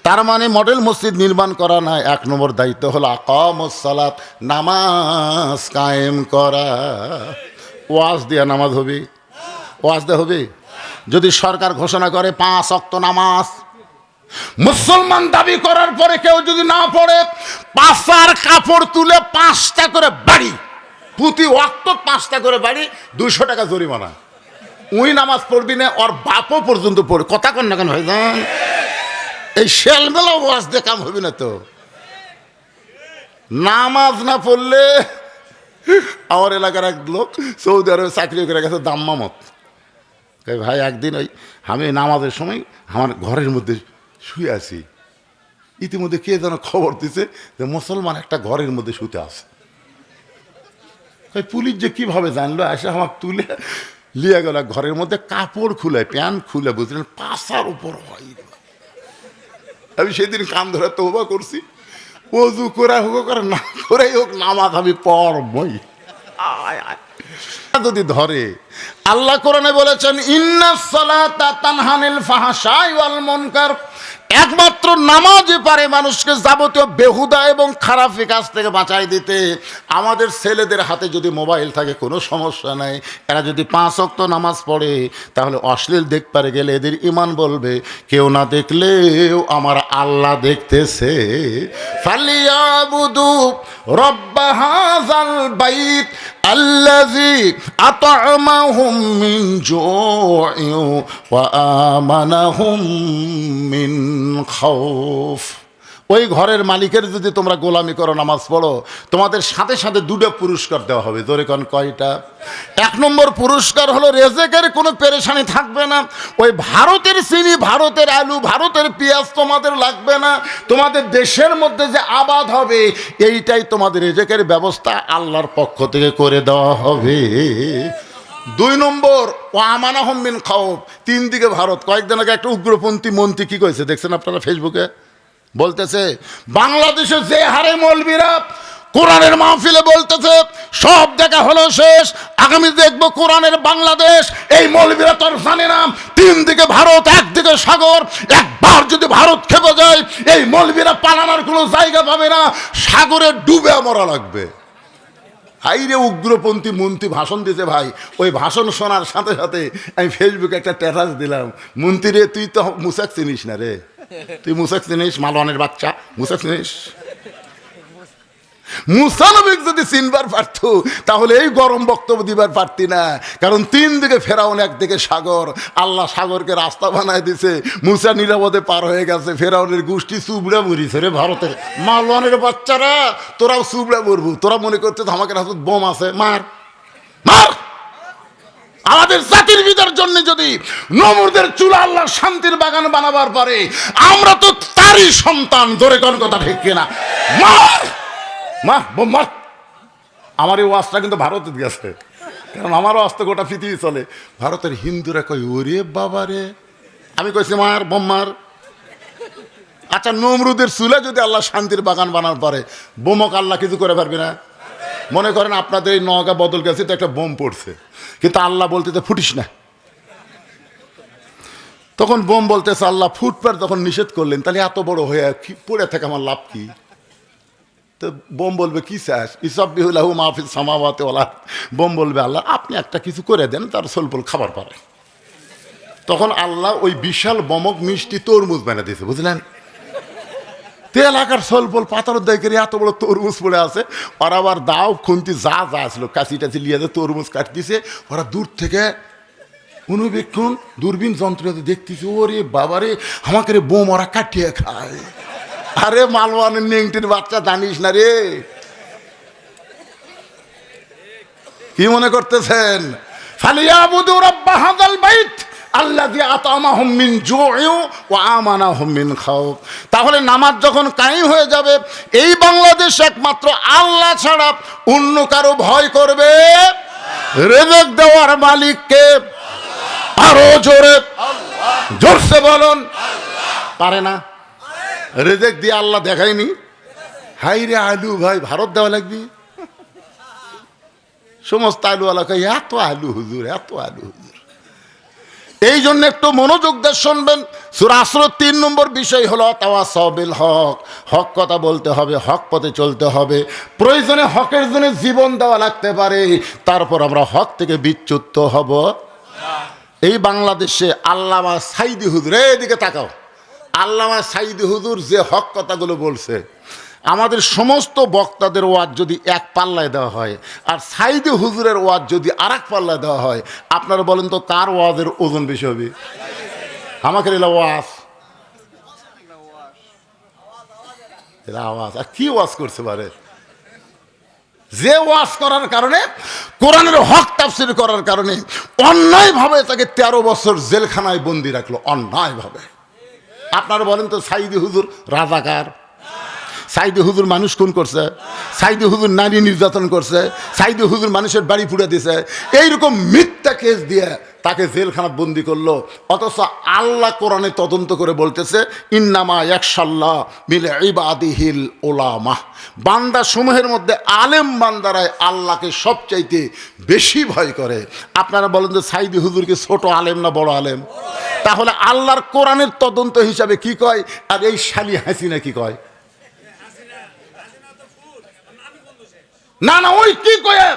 তার মানে মডেল মসজিদ নির্মাণ করা না, 1 নম্বর দায়িত্ব হলো আকামুস সালাত, নামাজ কায়েম করা। ওয়াজ দিয়া নামাজ হবে, ওয়াজ দেওয়া হবে। যদি সরকার ঘোষণা করে 5 ওয়াক্ত নামাজ, মুসলমান দাবি করার পরে কেউ যদি না পড়ে, পাছার কাপড় তুলে 5টা করে বাড়ি, প্রতি ওয়াক্ত 5টা করে বাড়ি, 200 টাকা জরিমানা। ওই নামাজ পড়বি না, ওর বাপও পর্যন্ত পড়ে। কথা কন না কেন ভাই জান? এই শেলবেলা ওয়াজ দিয়ে কাম হবে না তো। নামাজ না পড়লে আমার এলাকার এক লোক সৌদি আরবে চাকরি করে গেছে দাম্মামত। ভাই একদিন ওই আমি নামাজের সময় আমার ঘরের মধ্যে শুয়ে আছি, ইতিমধ্যে কে যেন খবর দিছে যে মুসলমান একটা ঘরের মধ্যে শুতে আছে। পুলিশ যে কীভাবে জানলো, এসে আমার তুলে লিয়ে গেল ঘরের মধ্যে, কাপড় খুলে প্যান্ট খুলে, বুঝলেন, পাশার উপর হয়। আমি সেদিন কান ধরে তওবা করছি, ওযু করে হোক আর না করেই হোক নামাজ আমি পড়বই। যদি ধরে, আল্লাহ কোরআনে বলেছেন ইন্নাস সালাতা তানহা আনিল ফাহশাই ওয়াল মুনকার, একমাত্র নামাজই পারে মানুষকে যাবতীয় বেহুদা এবং খারাপ কাজ থেকে বাঁচাই দিতে। আমাদের ছেলেদের হাতে যদি মোবাইল থাকে কোনো সমস্যা নাই, এরা যদি 5 ওয়াক্ত নামাজ পড়ে তাহলে অশ্লীল দেখতে গেলে এদের ইমান বলবে কেউ না দেখলেও আমার আল্লাহ দেখতেছে। ফালিয়াবুদু রব্ব হাযাল বাইত আল্লাযী আত'আমাহুম মিন জু'ইন ওয়া আমানাহুম মিন খাউফ। ওই ঘরের মালিকের যদি তোমরা গোলামি করো, নামাজ পড়ো, তোমাদের সাথে সাথে 2টা পুরস্কার দেওয়া হবে। ধরে কোন কয়টা? 1 নম্বর পুরস্কার হলো রেজেকের কোনো পেরেশানি থাকবে না। ওই ভারতের চিনি, ভারতের আলু, ভারতের পেঁয়াজ তোমাদের লাগবে না। তোমাদের দেশের মধ্যে যে আবাদ হবে এইটাই তোমাদের রেজেকের ব্যবস্থা আল্লাহর পক্ষ থেকে করে দেওয়া হবে। 2 নম্বর ওয়া আমানাহুম মিন খাউফ, 3 দিকে ভারত। কয়েকদিন আগে একটা উগ্রপন্থী মন্ত্রী কি কইছে দেখছেন আপনারা ফেসবুকে? বলতেছে বাংলাদেশে যে হারে মৌলবীরা কোরআনের মাহফিলে বলতেছে সব দেখা হলো শেষ, আগামী দেখবো কোরআনের বাংলাদেশ। এই মৌলবীরা তোর জানে না 3 দিকে ভারত, 1 দিকে সাগর। একবার যদি ভারত খেপে যায় এই মৌলবীরা পালানোর কোনো জায়গা পাবে না, সাগরে ডুবে মরা লাগবে। হাইরে উগ্রপন্থী মন্ত্রী ভাষণ দিতে ভাই, ওই ভাষণ শোনার সাথে সাথে আমি ফেসবুকে একটা স্ট্যাটাস দিলাম, মন্ত্রী রে তুই তো মুসাক চিনিস না রে, তুই মুসাক চিনিস? মালওয়ানের বাচ্চা, মুসাক চিনিস? মুসা নবীকে যদি চিনবার পারত তাহলে এই গরম বক্তব্য দিবার পারতি না। কারণ 3 দিকে ফেরাউন, 1 দিকে সাগর। আল্লাহ সাগরকে রাস্তা বানায় দিছে, মুসা নিরাপদে পার হয়ে গেছে। ফেরাউনের গোষ্ঠী চুবড়া মরিছে রে ভারতের। মালওয়ানের বাচ্চারা তোরাও চুবড়া মরবু। তোরা মনে করতে আমাকে হাতে বোম আছে, মার মার। আমাদের জাতির বিদার জন্য যদি নমরুদের চুলা আল্লাহ শান্তির বাগান বানাবার পারে, আমরা তো তারই সন্তান। ধরে কোন কথা ঠিক কিনা? মার মা বোম মার। আমার এই ওয়াজটা কিন্তু ভারতে গেছে, কারণ আমারও আস্তে গোটা পৃথিবী চলে। ভারতের হিন্দুরা কই ওরে বাবা রে, আমি কইছি মার বোম মার। আচ্ছা, নমরুদের চুলা যদি আল্লাহ শান্তির বাগান বানার পারে, বোমক আল্লাহ কিছু করে পারবে না? মনে করেন আপনাদের এই নওগাঁ বদল গেছে তো একটা বোম পড়ছে, কিন্তু আল্লাহ বলতে তো ফুটিস না। তখন বোম বলতেছে আল্লাহ ফুটপার তখন নিষেধ করলেন, তাহলে এত বড় হয়ে পড়ে থাকে আমার লাভ কি? তো বোম বলবে কি চাস? ইসাব্বিহুল্লাহু মা ফিস সামাওয়াতি ওয়াল আরদ। বোম বলবে আল্লাহ আপনি একটা কিছু করে দেন, তার সলপল খাবার পারে। তখন আল্লাহ ওই বিশাল বমক মিষ্টি তরমুজ বানিয়ে দিয়েছে, বুঝলেন? তেল আকার সলপল পাতার দায় করে এত বড় তরমুজ পড়ে আছে। ওরা আবার দাও খুন্তি যা যা আসলো কাশি টাছি লিয়ে তরমুজ কাটি দিছে। ওরা দূর থেকে অনুবীক্ষণ দূরবীন যন্ত্র দেখতেছে, ওরে বাবারে আমাকে রে বোম ওরা কাটিয়ে খায়। আরে মালওয়ানের নেংটির বাচ্চা জানিস না রে, কি মনে করতেছেন? ফালিয়াবুদু রাব্ব হাযাল বাইত আল্লাযী আত'আমাহুম মিন জু'ইন ওয়া আমানাহুম মিন খাউফ। তাহলে নামাজ যখন কায়েম হয়ে যাবে, এই বাংলাদেশ একমাত্র আল্লাহ ছাড়া অন্য কারো ভয় করবে। রিজিক দেওয়ার মালিককে আরো জোরে জোরসে বলুন, পারে না? রেজেক দিয়ে আল্লাহ দেখায়নি? হাই রে আলু ভাই ভারত দেওয়া লাগবে। সমস্ত আলুওয়ালা কয় এত আলু হুজুর, এত আলু হুজুর। এই জন্য একটু মনোযোগ দিয়ে শুনবেন। সূরা আসর 3 নম্বর বিষয় হলো তাওয়াসাউ বিল হক। হক কথা বলতে হবে, হক পথে চলতে হবে। প্রয়োজনে হকের জন্য জীবন দেওয়া লাগতে পারে, তারপর আমরা হক থেকে বিচ্যুত হব। এই বাংলাদেশে আল্লামা সাইদি হুজুর, এদিকে তাকাও, আল্লামা সাইদি হুজুর যে হক কথাগুলো বলছে, আমাদের সমস্ত বক্তাদের ওয়াজ যদি এক পাল্লায় দেওয়া হয় আর সাইদি হুজুরের ওয়াজ যদি আর এক পাল্লায় দেওয়া হয়, আপনারা বলেন তো কার ওয়াজের ওজন বেশি হবে? আমাকে এলা ওয়াজ, এরা আওয়াজ আর কি ওয়াজ করছে পারে। যে ওয়াজ করার কারণে, কোরআনের হক তাফসীর করার কারণে অন্যায়ভাবে তাকে 13 বছর জেলখানায় বন্দি রাখলো, অন্যায়ভাবে। আপনারা বলেন তো সাইদি হুজুর রাজাকার? সাইদি হুজুর মানুষ খুন করছে, সাইদি হুজুর নারী নির্যাতন করছে, সাইদি হুজুর মানুষের বাড়ি পুড়ে দিছে, এইরকম মিথ্যা কেস দিয়ে তাকে জেলখানা বন্দি করলো। অথচ আল্লাহ কোরআনে তদন্ত করে বলতেছে ইন্নামা ইয়াখশাল্লাহ মিন ইবাদিহিল উলামা, বান্দা সমূহের মধ্যে আলেম বান্দারাই আল্লাহকে সবচাইতে বেশি ভয় করে। আপনারা বলেন যে সাইদি হুজুরকে ছোট আলেম না বড় আলেম? তাহলে আল্লাহর কোরআনের তদন্ত হিসাবে কি কয়, আর এই শালি হাসিনা কি কয়? না না, ওই কি কয়ে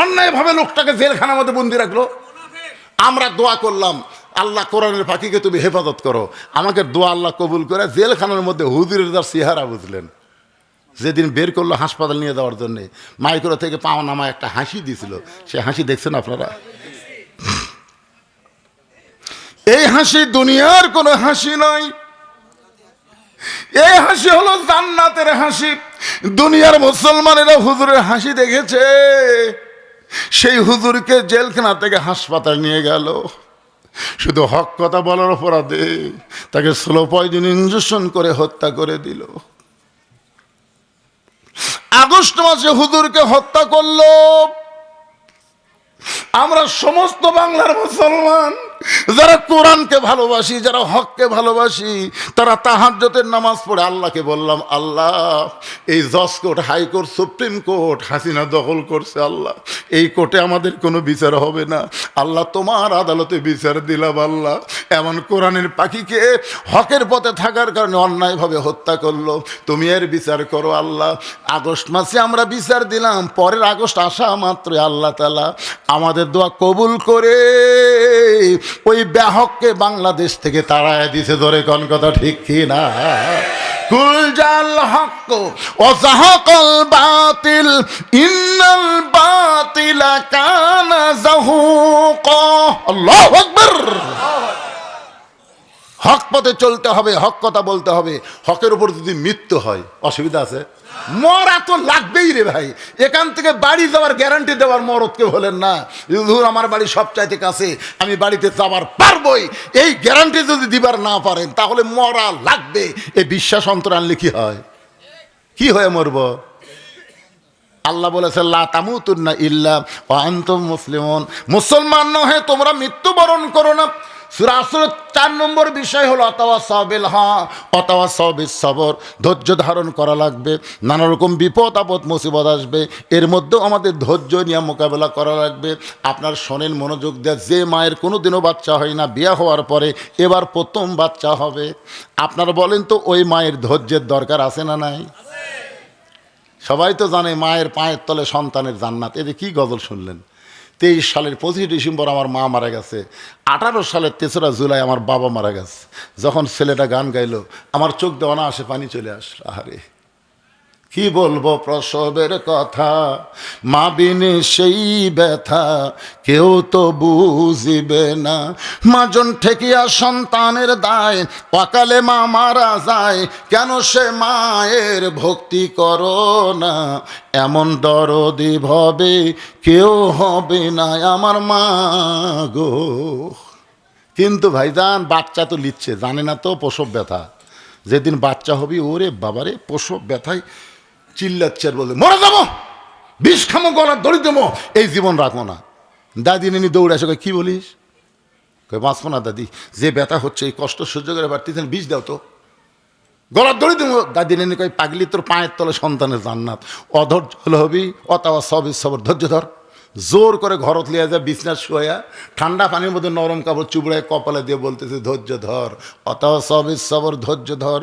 অন্যায়ভাবে লোকটাকে জেলখানার মধ্যে বন্দি রাখলো। আমরা দোয়া করলাম, আল্লাহ কোরআনের পাখিকে তুমি হেফাজত করো। আমাকে দোয়া আল্লাহ কবুল করে জেলখানার মধ্যে হুজুরের যার চেহারা বুঝলেন, যেদিন বের করলো হাসপাতাল নিয়ে যাওয়ার জন্যে, মাইক্রো থেকে পাওয়া নামা একটা হাসি দিয়েছিল, সে হাসি দেখছেন আপনারা? এই হাসি দুনিয়ার কোনো হাসি নয়, এই হাসি হলো জান্নাতের হাসি। দুনিয়ার মুসলমানেরা হুজুরের হাসি দেখেছে, সেই হুজুরকে জেলখানা থেকে হাসপাতাল নিয়ে গেল, শুধু হক কথা বলার অপরাধে তাকে স্লো পয়জন ইনজেকশন করে হত্যা করে দিল। আগস্ট মাসে হুজুরকে হত্যা করলো। আমরা সমস্ত বাংলার মুসলমান যারা কোরআনকে ভালোবাসি, যারা হককে ভালোবাসি, তারা তাহাজ্জুদের নামাজ পড়ে আল্লাহকে বললাম, আল্লাহ এই জজ court, high court, supreme court Hasina দখল করছে, আল্লাহ এই কোর্টে আমাদের কোনো বিচার হবে না, আল্লাহ তোমার আদালতে বিচার দিলাম, আল্লাহ এমন কোরআনের পাখিকে হকের পথে থাকার কারণে অন্যায়ভাবে হত্যা করলো, তুমি এর বিচার করো আল্লাহ। আগস্ট মাসে আমরা বিচার দিলাম, পরের আগস্ট আসা মাত্রই আল্লাহ তাআলা আমাদের দোয়া কবুল করে ওই ব্যাহককে বাংলাদেশ থেকে তাড়ায় দিছে। ধরে কোন কথা ঠিক কি না? কুল জাল হক ওয়া যাহাকাল বাতিল ইন্নাল বাতিলা কানা যাহুকা। আল্লাহু আকবার। হক পথে চলতে হবে, হক কথা বলতে হবে। হকের উপর যদি মৃত্যু হয় অসুবিধা আছে? মরা তো লাগবেই রে ভাই। এখান থেকে বাড়ি যাওয়ার গ্যারান্টি দেওয়ার মরদকে বলেন না, ধুর আমার বাড়ি সব চাইতে কাছে, আমি বাড়িতে যাবার পারবই, এই গ্যারান্টি যদি দিবার না পারেন তাহলে মরা লাগবে। এই বিশ্বাস অন্তর আনলে কি হয়? কি হয়ে মরব? আল্লাহ বলেছে লা তামুতুন্না ইল্লা ওয়া আনতুম মুসলিমুন, মুসলমান নহে তোমরা মৃত্যুবরণ করো না। সূরা আসরের 4 নম্বর বিষয় হলো অতাওয়াসাউ বিল হক অতাওয়াসাউ বিস সবর, ধৈর্য ধারণ করা লাগবে। নানা রকম বিপদ আপদ মুসিবত আসবে, এর মধ্যেও আমাদের ধৈর্য নিয়ে মোকাবেলা করা লাগবে। আপনার শোনেন মনোযোগ দিয়ে, যে মায়ের কোনো দিনও বাচ্চা হয় না, বিয়ে হওয়ার পরে এবার প্রথম বাচ্চা হবে, আপনারা বলেন তো ওই মায়ের ধৈর্যের দরকার আছে না নাই? সবাই তো জানে মায়ের পায়ের তলে সন্তানের জান্নাত। এই যে কি গজল শুনলেন, 23 সালের 25 ডিসেম্বর আমার মা মারা গেছে, 18 সালের 3রা জুলাই আমার বাবা মারা গেছে। যখন ছেলেটা গান গাইলো আমার চোখ দেওয়া না আসে পানি চলে আসলো। আরে কি বলবো প্রসবের কথা, মা বিনে সেই ব্যথা কেউ তো বুঝিবে না। মাজন ঠেকিয়া সন্তানের দায়, অকালে মা মারা যায়, কেন সে মায়ের ভক্তি করো না। এমন দরদি ভবে কেউ হবে না আমার মা গো। কিন্তু ভাইজান বাচ্চা তো লিচ্ছে, জানে না তো প্রসব ব্যথা। যেদিন বাচ্চা হবি ওরে বাবারে প্রসব ব্যথায় চিল্লাচ্ছে আর বলবে মরে যাবো, বিষ খামো, গলার দড়ি দেবো, এই জীবন রাখবো না। দাদি নেনি দৌড়ে আসে, কি বলিস? বাঁচবো না দাদি, যে ব্যথা হচ্ছে এই কষ্ট সহ্য করে পারতেছেন, বিষ দাও তো, গলার দড়ি দেবো। দাদি নেনি কয় পাগলি, তোর পায়ের তলে সন্তানের জান্নাত। অধৈর্য হলে হবি, অতাওয়াসাউ বিস সবর, ধৈর্য ধর। জোর করে ঘরত লিয়ে যায়, বিছনা শোয়া, ঠান্ডা পানির মধ্যে নরম কাপড় চুবড়ায় কপালে দিয়ে বলতেছে ধৈর্য ধর, অতাওয়াসাউ বিস সবর, ধৈর্য ধর।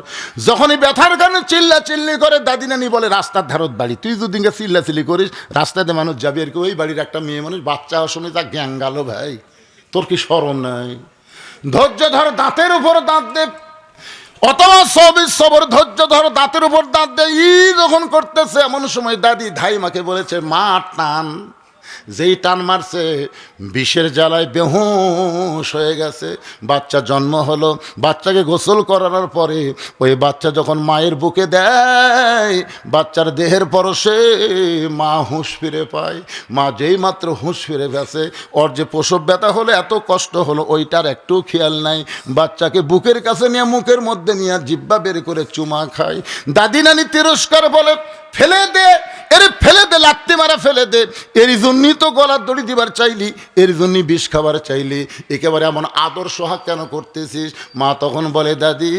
যখনই ব্যথার কারণে চিল্লা চিল্লি করে, দাদি নানি বলে রাস্তার ধারত বাড়ি, তুই যদি চিল্লা চিল্লি করিস রাস্তাতে মানুষ যাবি আর কি। ওই বাড়ির একটা মেয়ে মানুষ বাচ্চা হওয়ার সময় যা গ্যাং গেল ভাই, তোর কি স্মরণ নাই? ধৈর্য ধর, দাঁতের উপর দাঁত দে, অতাওয়াসাউ বিস সবর, ধৈর্য ধর, দাঁতের উপর দাঁত দে। ই যখন করতেছে এমন সময় দাদি ধাই মাকে বলেছে মা টান, যেই টান মারছে বিষের জ্বালায় বেহুশ হয়ে গেছে। বাচ্চা জন্ম হলো, বাচ্চাকে গোসল করানোর পরে ওই বাচ্চা যখন মায়ের বুকে দেয়, বাচ্চার দেহের পরশে মা হুঁশ ফিরে পায়। মা যেই মাত্র হুঁশ ফিরে গেছে, ওর যে প্রসব ব্যথা হলো, এত কষ্ট হলো, ওইটার একটু খেয়াল নাই। বাচ্চাকে বুকের কাছে নিয়ে মুখের মধ্যে নিয়ে জিব্বা বের করে চুমা খায়। দাদি নানি তিরস্কার বলে, ফেলে দে, এর ফেলে দে, লাত্তি মারা ফেলে দে, এর জন্যই তো গলার দড়ি দিবার চাইলি, এর জন্যই বিষ খাবার চাইলি, একেবারে এমন আদর সোহাগ কেন করতেছিস? মা তখন বলে, দাদি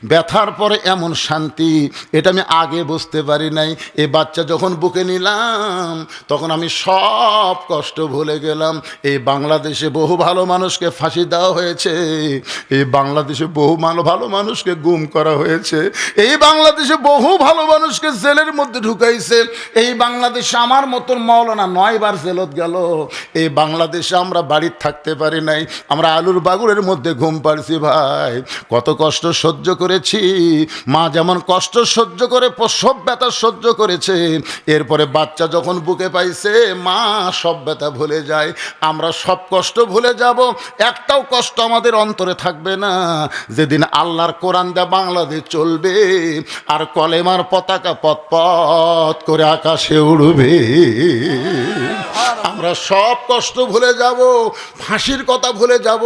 ব্যথার পরে এমন শান্তি এটা আমি আগে বুঝতে পারি নাই। এই বাচ্চা যখন বুকে নিলাম তখন আমি সব কষ্ট ভুলে গেলাম। এই বাংলাদেশে বহু ভালো মানুষকে ফাঁসি দেওয়া হয়েছে, এই বাংলাদেশে বহু ভালো মানুষকে গুম করা হয়েছে, এই বাংলাদেশে বহু ভালো মানুষকে জেলের মধ্যে ঢুকাইছে, এই বাংলাদেশে আমার মতন মৌলানা 9 বার জেলত গেল। এই বাংলাদেশে আমরা বাড়ির থাকতে পারি নাই, আমরা আলুর বাগুড়ের মধ্যে ঘুম পাড়ছি। ভাই কত কষ্ট সহ্য করেছি। মা যেমন কষ্ট সহ্য করে প্রসব ব্যথা সহ্য করেছে, এরপরে বাচ্চা যখন বুকে পাইছে মা সব ব্যথা ভুলে যায়। আমরা সব কষ্ট ভুলে যাব, একটাও কষ্ট আমাদের অন্তরে থাকবে না। যেদিন আল্লাহর কোরআন দেয়া বাংলাদেশ চলবে আর কলেমার পতাকা পথ পথ করে আকাশে উড়বে, আমরা সব কষ্ট ভুলে যাব, ফাঁসির কথা ভুলে যাব,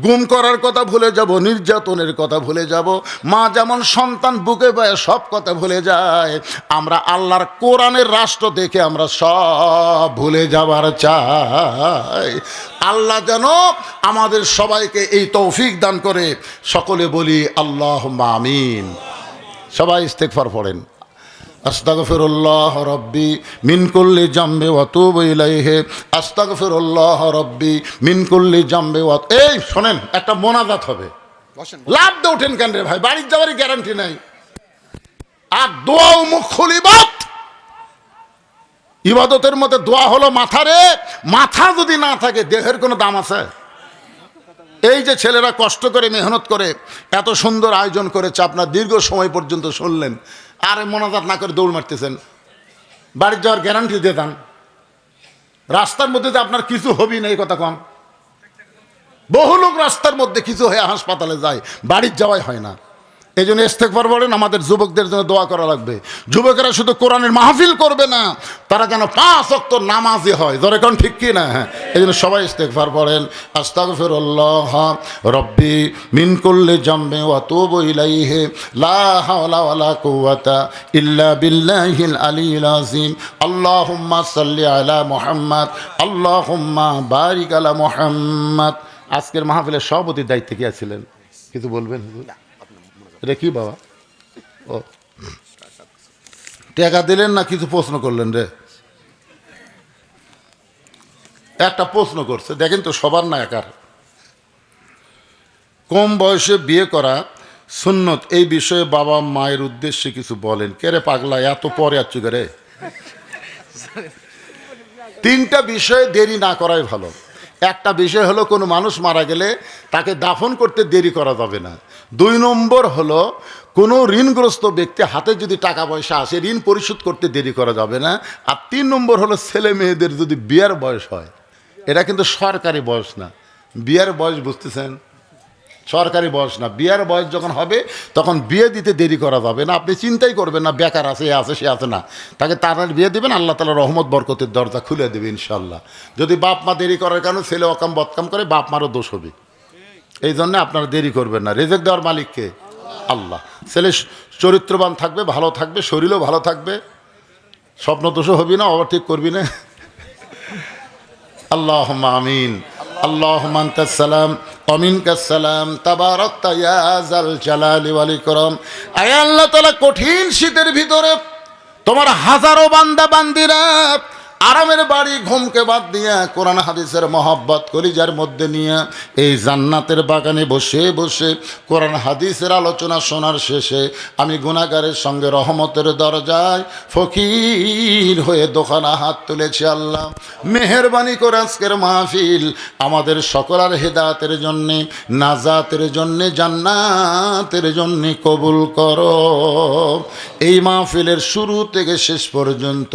গুম করার কথা ভুলে যাব, নির্যাতনের কথা ভুলে যাব। মা যেমন সন্তান বুকে পায় সব কথা ভুলে যায়, আমরা আল্লাহর কোরআনের রাষ্ট্র দেখে আমরা সব ভুলে যাবার চাই। আল্লাহ যেন আমাদের সবাইকে এই তৌফিক দান করে। সকলে বলি আল্লাহুম্মা আমিন। সবাই ইস্তেগফার পড়েন। আস্তাগফিরুল্লাহ রাব্বি মিন কুল্লি জামবি ওয়া তুবু ইলাইহি, আস্তাগফিরুল্লাহ রাব্বি মিন কুল্লি জামবি ওয়া। এই শোনেন, একটা মোনাজাত হবে, লাভ দিয়ে ওঠেন কেন রে ভাই, বাড়ির যাওয়ারই গ্যারান্টি নাই। আর দোয়া মুখুল ইবাদত, ইবাদতের মধ্যে দোয়া হলো মাথা রে। মাথা যদি না থাকে দেহের কোনো দাম আছে? এই যে ছেলেরা কষ্ট করে মেহনত করে এত সুন্দর আয়োজন করেছে, আপনার দীর্ঘ সময় পর্যন্ত শুনলেন, আর মোনাজাত না করে দৌড় মারতেছেন, বাড়ির যাওয়ার গ্যারান্টি দিয়ে দেন। রাস্তার মধ্যে যে আপনার কিছু হবি না এই কথা কম। বহু লোক রাস্তার মধ্যে কিছু হয়ে হাসপাতালে যায়, বাড়ির যাওয়াই হয় না। এই জন্য ইস্তেগফার বলেন, আমাদের যুবকদের জন্য দোয়া করা লাগবে। যুবকেরা শুধু কোরআনের মাহফিল করবে না, তারা যেন 5 ওয়াক্ত নামাজি হয়। ধরে কোন ঠিক কি না? হ্যাঁ, এই জন্য সবাই ইস্তেগফার পড়েন। আস্তাগফিরুল্লাহ রাব্বি মিন কুল্লি জামবি ওয়া তুবু ইলাইহি, লা হাওলা ওয়ালা কুওয়াতা ইল্লা বিল্লাহিল আলিয়্যিল আযীম। আল্লাহুম্মা সাল্লি আলা মুহাম্মাদ, আল্লাহুম্মা বারিক আলা মুহাম্মাদ। আজকের মাহফিলের সভাপতির দায়িত্বে কে ছিলেন? কিছু বলবেন? এটা কি বাবা? ও টাকা দিলেন না কিছু প্রশ্ন করলেন রে? একটা প্রশ্ন করছে, দেখেন তো সবার না একার। কম বয়সে বিয়ে করা সুন্নত, এই বিষয়ে বাবা মায়ের উদ্দেশ্যে কিছু বলেন। কে রে পাগলা, এত পরে আচ্ছু রে? 3টা বিষয়ে দেরি না করাই ভালো। একটা বিষয় হলো কোনো মানুষ মারা গেলে তাকে দাফন করতে দেরি করা যাবে না। 2 নম্বর হলো কোনো ঋণগ্রস্ত ব্যক্তি হাতে যদি টাকা পয়সা আসে ঋণ পরিশোধ করতে দেরি করা যাবে না। আর 3 নম্বর হলো ছেলে মেয়েদের যদি বিয়ের বয়স হয়, এটা কিন্তু সরকারি বয়স না, বিয়ের বয়স, বুঝতেছেন? সরকারি বয়স না, বিয়ের বয়স যখন হবে তখন বিয়ে দিতে দেরি করা যাবে না। আপনি চিন্তাই করবেন না বেকার আছে, এ আছে, সে আছে না, তাকে তাড়াতাড়ি বিয়ে দেবেন, আল্লাহ তাআলা রহমত বরকতের দরজা খুলে দেবে ইনশাল্লাহ। যদি বাপ মা দেরি করার কারণে ছেলে অকাম বদকাম করে, বাপ মারও দোষ হবে। এই জন্য আপনারা দেরি করবেন না। রেজেক দেওয়ার মালিককে আল্লাহ। ছেলে চরিত্রবান থাকবে, ভালো থাকবে, শরীরও ভালো থাকবে, স্বপ্ন দোষও হবি না, ওভারটেক করবি না। আল্লাহুম্মা আমিন। আল্লাহুম্মা আনতাস সালাম ওয়া মিনকাস সালাম, তাবারাকতা ইয়া যাল জালালি ওয়াল ইকরাম। আয় আল্লাহ তাআলা, কঠিন শীতের ভিতরে তোমার হাজারো বান্দা বান্দিরা আরামের বাড়ি ঘুমকে বাদ দিয়া কোরআন হাদিসের মহব্বত কলিজার মধ্যে নিয়ে এই জান্নাতের বাগানে বসে বসে কোরআন হাদিসের আলোচনা শোনার শেষে আমি গুনাহগারের সঙ্গে রহমতের দরজায় ফকির হয়ে দোকানা হাত তুলেছি। আল্লাহ মেহেরবানি করে আজকের মাহফিল আমাদের সকলের হেদায়েতের জন্যে, নাজাতের জন্যে, জান্নাতের জন্যে কবুল করো। এই মাহফিলের শুরু থেকে শেষ পর্যন্ত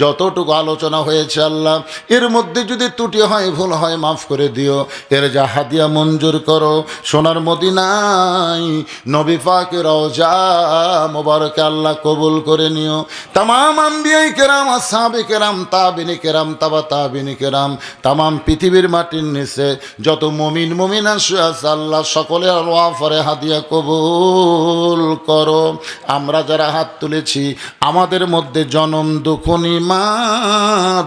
যতটুকু আলোচনা আলোচনা হয়েছে আল্লাহ, এর মধ্যে যদি ত্রুটি হয়, ভুল হয়, মাফ করে দিও। এর যা হাদিয়া মঞ্জুর করো, সোনার মদিনায় নবী পাকের রওজা মোবারকে আল্লাহ কবুল করে নিও। তামাম আম্বিয়ায়ে কেরাম, আসহাবে কেরাম, তাবিনে কেরাম, তাবা তাবিনে কেরাম, তামাম পৃথিবীর মাটির নিচে যত মুমিন মুমিনা শুয়ে আছে আল্লাহ সকলের ওয়াফরে হাদিয়া কবুল করো। আমরা যারা হাত তুলেছি, আমাদের মধ্যে জনম দুঃখনী মা,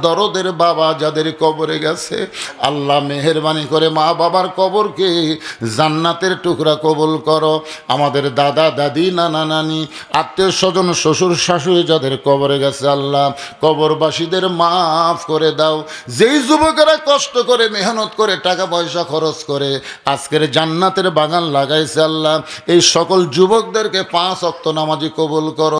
দরদের বাবা যাদের কবরে গেছে আল্লাহ মেহেরবানি করে মা বাবার কবরকে জান্নাতের টুকরা কবুল করো। আমাদের দাদা দাদি, নানা নানি, আত্মীয় স্বজন, শ্বশুর শাশুড়ি যাদের কবরে গেছে আল্লাহ কবরবাসীদের মাফ করে দাও। যেই যুবকেরা কষ্ট করে মেহনত করে টাকা পয়সা খরচ করে আজকের জান্নাতের বাগান লাগাইছে আল্লাহ, এই সকল যুবকদেরকে 5 ওয়াক্ত নামাজি কবুল করো।